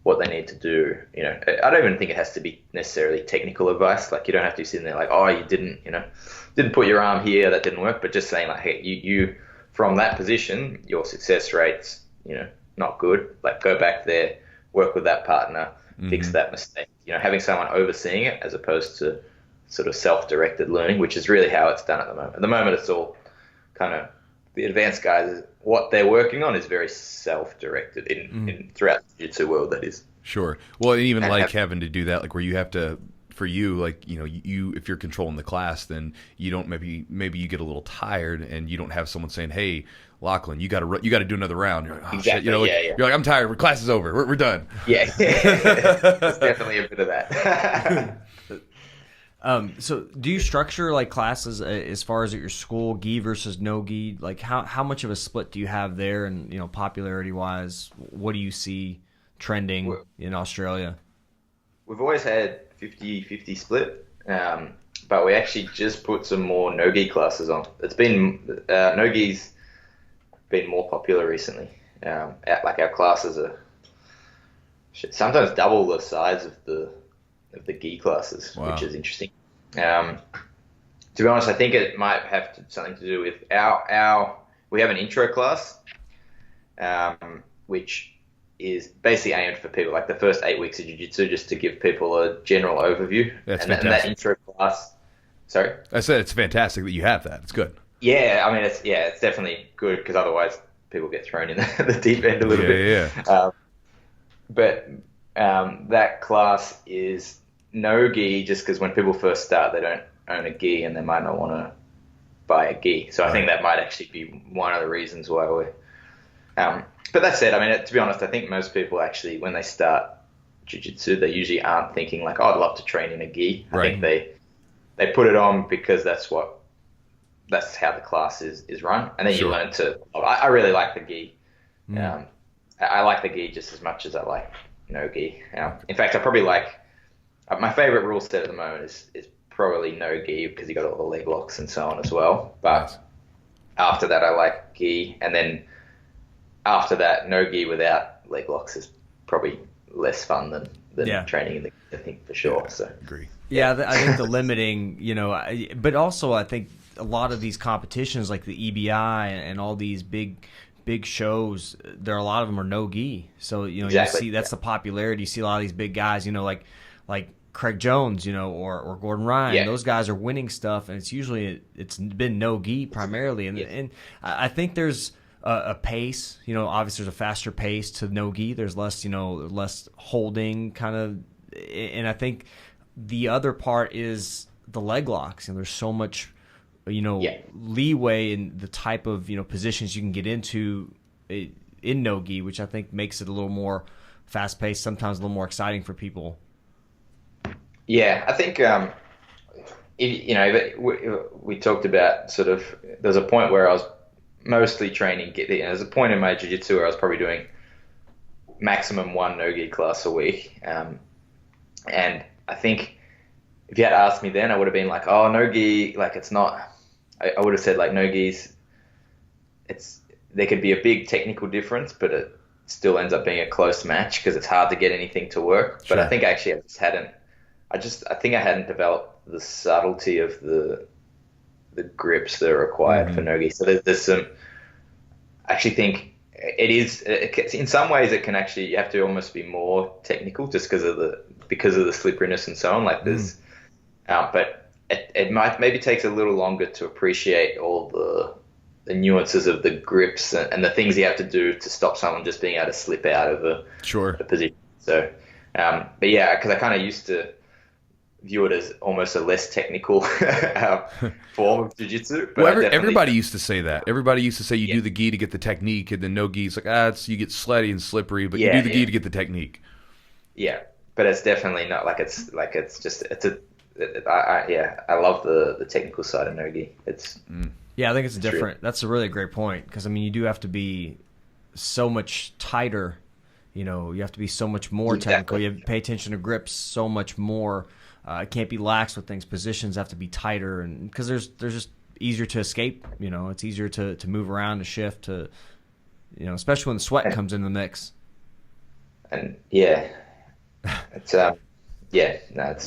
what they need to do. I don't even think it has to be necessarily technical advice. Like, you don't have to be sitting there like, oh, you didn't put your arm here, that didn't work. But just saying like, hey, you from that position, your success rate's, not good. Like, go back there, work with that partner, fix that mistake. Having someone overseeing it as opposed to sort of self-directed learning, which is really how it's done at the moment. At the moment, it's all kind of the advanced guys. What they're working on is very self-directed in throughout the jiu-jitsu world. That is sure. Well, and even like having to do that, like where you have to. For you, like, you if you're controlling the class, then you don't maybe you get a little tired and you don't have someone saying, "Hey, Lachlan, you got to do another round." You're like, oh, exactly. Shit. You're like, I'm tired. Class is over. We're done. Yeah. There's definitely a bit of that. So do you structure like classes as far as at your school, gi versus no gi? Like, how much of a split do you have there? And popularity wise, what do you see trending in Australia? We've always had 50-50 split, but we actually just put some more no-gi classes on. It's been no-gi's been more popular recently. Our classes are sometimes double the size of the gi classes, which is interesting. To be honest, I think it might have something to do with we have an intro class, which is basically aimed for people like the first 8 weeks of jiu-jitsu, just to give people a general overview. That's fantastic. And that intro class. Sorry? I said it's fantastic that you have that. It's good. Yeah, I mean, it's definitely good, because otherwise people get thrown in the deep end a little bit. Yeah. But that class is no gi, just because when people first start, they don't own a gi and they might not want to buy a gi. So I think that might actually be one of the reasons why we're... But that said, I mean, to be honest, I think most people actually, when they start jiu-jitsu, they usually aren't thinking like, oh, I'd love to train in a gi. I think they put it on because that's how the class is run. And then you learn to... I really like the gi. I like the gi just as much as I like no gi. In fact, I probably like... my favorite rule set at the moment is probably no gi, because you got all the leg locks and so on as well. But after that, I like gi. And then after that, no gi without leg locks is probably less fun than training in the gi, I think, for sure. Yeah, so agree. Yeah, I think the limiting, but also I think a lot of these competitions like the EBI and all these big shows, a lot of them are no gi. So you see that's the popularity. You see a lot of these big guys, like Craig Jones, or Gordon Ryan. Those guys are winning stuff, and it's been no gi primarily. And I think there's a pace. Obviously there's a faster pace to no gi. There's less less holding kind of, and I think the other part is the leg locks. And there's so much leeway in the type of positions you can get into in no gi, which I think makes it a little more fast paced, sometimes a little more exciting for people. Yeah, I think we talked about sort of there's a point where I was mostly training. There's a point in my jiu-jitsu where I was probably doing maximum one no-gi class a week, and I think if you had asked me then, I would have been like, oh, no-gi, like it's not. I would have said like no-gis. There could be a big technical difference, but it still ends up being a close match because it's hard to get anything to work. But I think actually I think I hadn't developed the subtlety of the grips that are required for no-gi. So there's some. I actually think it is. In some ways, it can actually. You have to almost be more technical just because of the slipperiness and so on. Like there's, but it might maybe takes a little longer to appreciate all the nuances of the grips and the things you have to do to stop someone just being able to slip out of a position. So, but yeah, because I kind of used to view it as almost a less technical form of jiu-jitsu. Well, everybody used to say that. Everybody used to say you do the gi to get the technique, and then no gi is like, you get sweaty and slippery, but you do the gi to get the technique. Yeah, but it's definitely not like I love the technical side of no gi. Yeah, I think it's different. That's a really great point because, I mean, you do have to be so much tighter. You have to be so much more technical. You have to pay attention to grips so much more. It can't be lax with things. Positions have to be tighter, and because there's just easier to escape. It's easier to move around, to shift, to especially when the sweat comes in the mix. And it's it's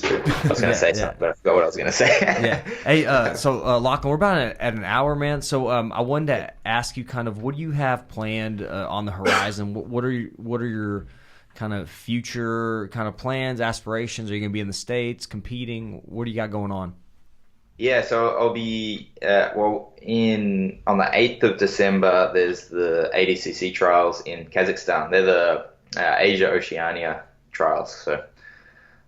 true. I was going to say something, but I forgot what I was going to say. Hey, so Lachlan, we're about at an hour, man. So I wanted to ask you kind of what do you have planned on the horizon? What are your kind of future kind of plans, aspirations? Are you going to be in the States competing? What do you got going on? Yeah, so I'll be on the 8th of December. There's the Adcc trials in Kazakhstan. They're the Asia Oceania trials. So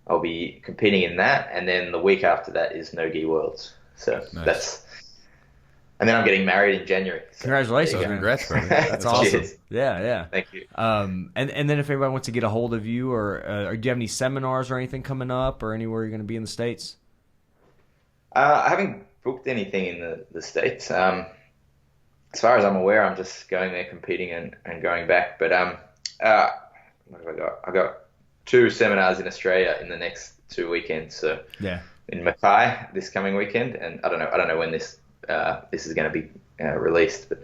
I'll be competing in that, and then the week after that is No-Gi Worlds. So nice. And then I'm getting married in January. So congratulations! Congrats, brother. That's awesome. Cheers. Yeah. Thank you. And then if anybody wants to get a hold of you, or do you have any seminars or anything coming up, or anywhere you're going to be in the States? I haven't booked anything in the States. As far as I'm aware, I'm just going there, competing, and going back. But what have I got? I got 2 seminars in Australia in the next 2 weekends. So in Mackay this coming weekend, and I don't know when this is going to be released, but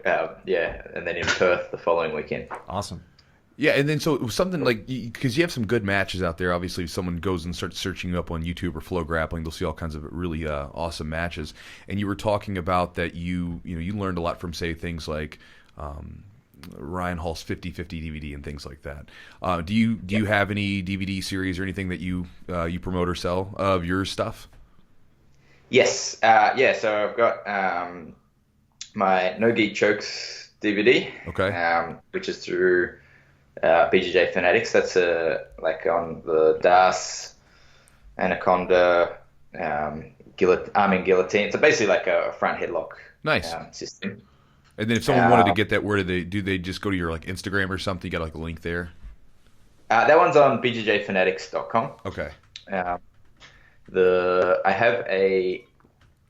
and then in Perth the following weekend. Awesome. Yeah, and then so something like, because you have some good matches out there. Obviously, if someone goes and starts searching you up on YouTube or Flow Grappling, they'll see all kinds of really awesome matches. And you were talking about that you learned a lot from, say, things like Ryan Hall's 50/50 DVD and things like that. Do you have any DVD series or anything that you promote or sell of your stuff? Yes. So I've got my No-Gi Chokes DVD. Okay. Which is through BJJ Fanatics. That's like on the Das, Anaconda, arm and guillotine. So basically like a front headlock system. And then if someone wanted to get that, where do they just go to your like Instagram or something? You got like a link there? That one's on bjjfanatics.com. Okay.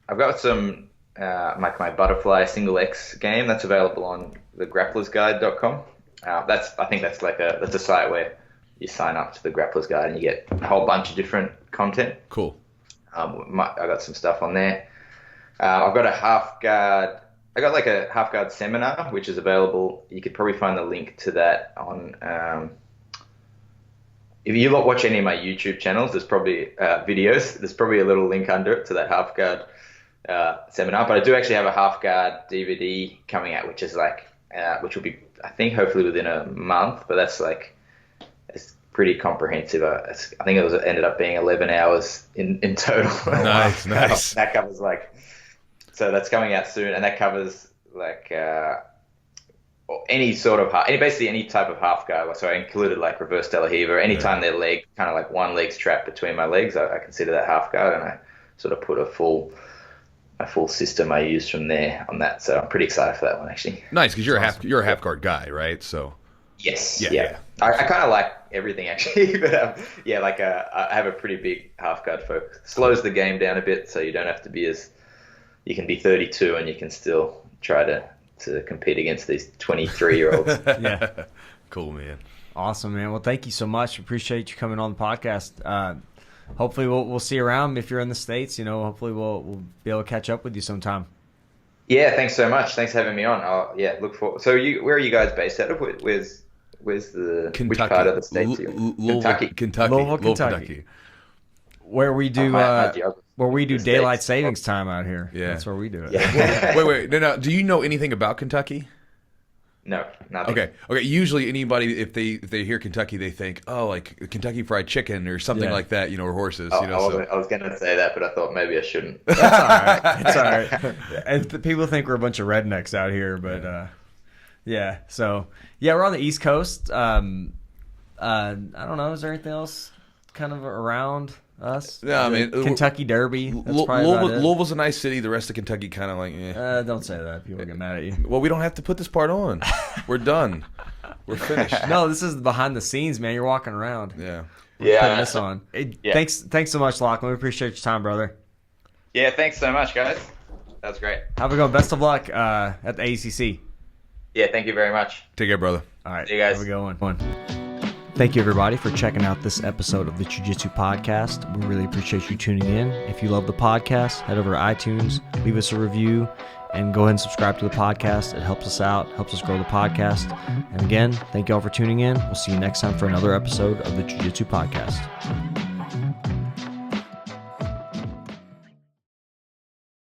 I've got some like my butterfly single X game that's available on the grapplersguide.com. I think that's a site where you sign up to the Grappler's Guide and you get a whole bunch of different content. Cool. I got some stuff on there. I've got a half guard. I got like a half guard seminar, which is available. You could probably find the link to that on. If you watch any of my YouTube channels, there's probably videos. There's probably a little link under it to that half guard seminar. But I do actually have a half guard DVD coming out, which is like, which will be, I think, hopefully within a month. But that's like, it's pretty comprehensive. I think it ended up being 11 hours in total. Nice. That covers like. So that's coming out soon, and that covers like basically any type of half guard. So I included like reverse de la Riva. Anytime their leg, kind of like one leg's trapped between my legs, I consider that half guard, and I sort of put a full system I use from there on that. So I'm pretty excited for that one actually. Nice, because you're a half guard guy, right? So Yes. Yeah, Yeah. yeah. I kind of like everything actually, but I have a pretty big half guard focus. Slows the game down a bit, so you don't have to be you can be 32 and you can still try to compete against these 23-year-olds. Yeah. Cool, man. Awesome, man. Well, thank you so much. Appreciate you coming on the podcast. Hopefully we'll see you around if you're in the States. Hopefully we'll be able to catch up with you sometime. Yeah, thanks so much. Thanks for having me on. Look forward. So where are you guys based out of? Where's the Kentucky. which part of the state? Kentucky. Louisville, Kentucky. Where we do daylight savings time out here. Yeah. That's where we do it. Yeah. Wait. No. Do you know anything about Kentucky? No, nothing. Okay. Usually, anybody if they hear Kentucky, they think, oh, like Kentucky Fried Chicken or something like that, or horses. I was going to say that, but I thought maybe I shouldn't. That's all right. It's all right. And people think we're a bunch of rednecks out here, but yeah. So we're on the East Coast. I don't know. Is there anything else kind of around us? No, I mean Kentucky Derby. That's probably about it. Louisville's a nice city. The rest of Kentucky kind of like. Don't say that. People get mad at you. Well, we don't have to put this part on. We're done. We're finished. No, this is behind the scenes, man. You're walking around. Yeah. Putting this on. Thanks so much, Lachlan. We appreciate your time, brother. Yeah, thanks so much, guys. That was great. Have a go. Best of luck at the ACC. Yeah, thank you very much. Take care, brother. All right. See you guys. Have a good one. Thank you, everybody, for checking out this episode of the Jiu-Jitsu Podcast. We really appreciate you tuning in. If you love the podcast, head over to iTunes, leave us a review, and go ahead and subscribe to the podcast. It helps us out, helps us grow the podcast. And again, thank you all for tuning in. We'll see you next time for another episode of the Jiu-Jitsu Podcast.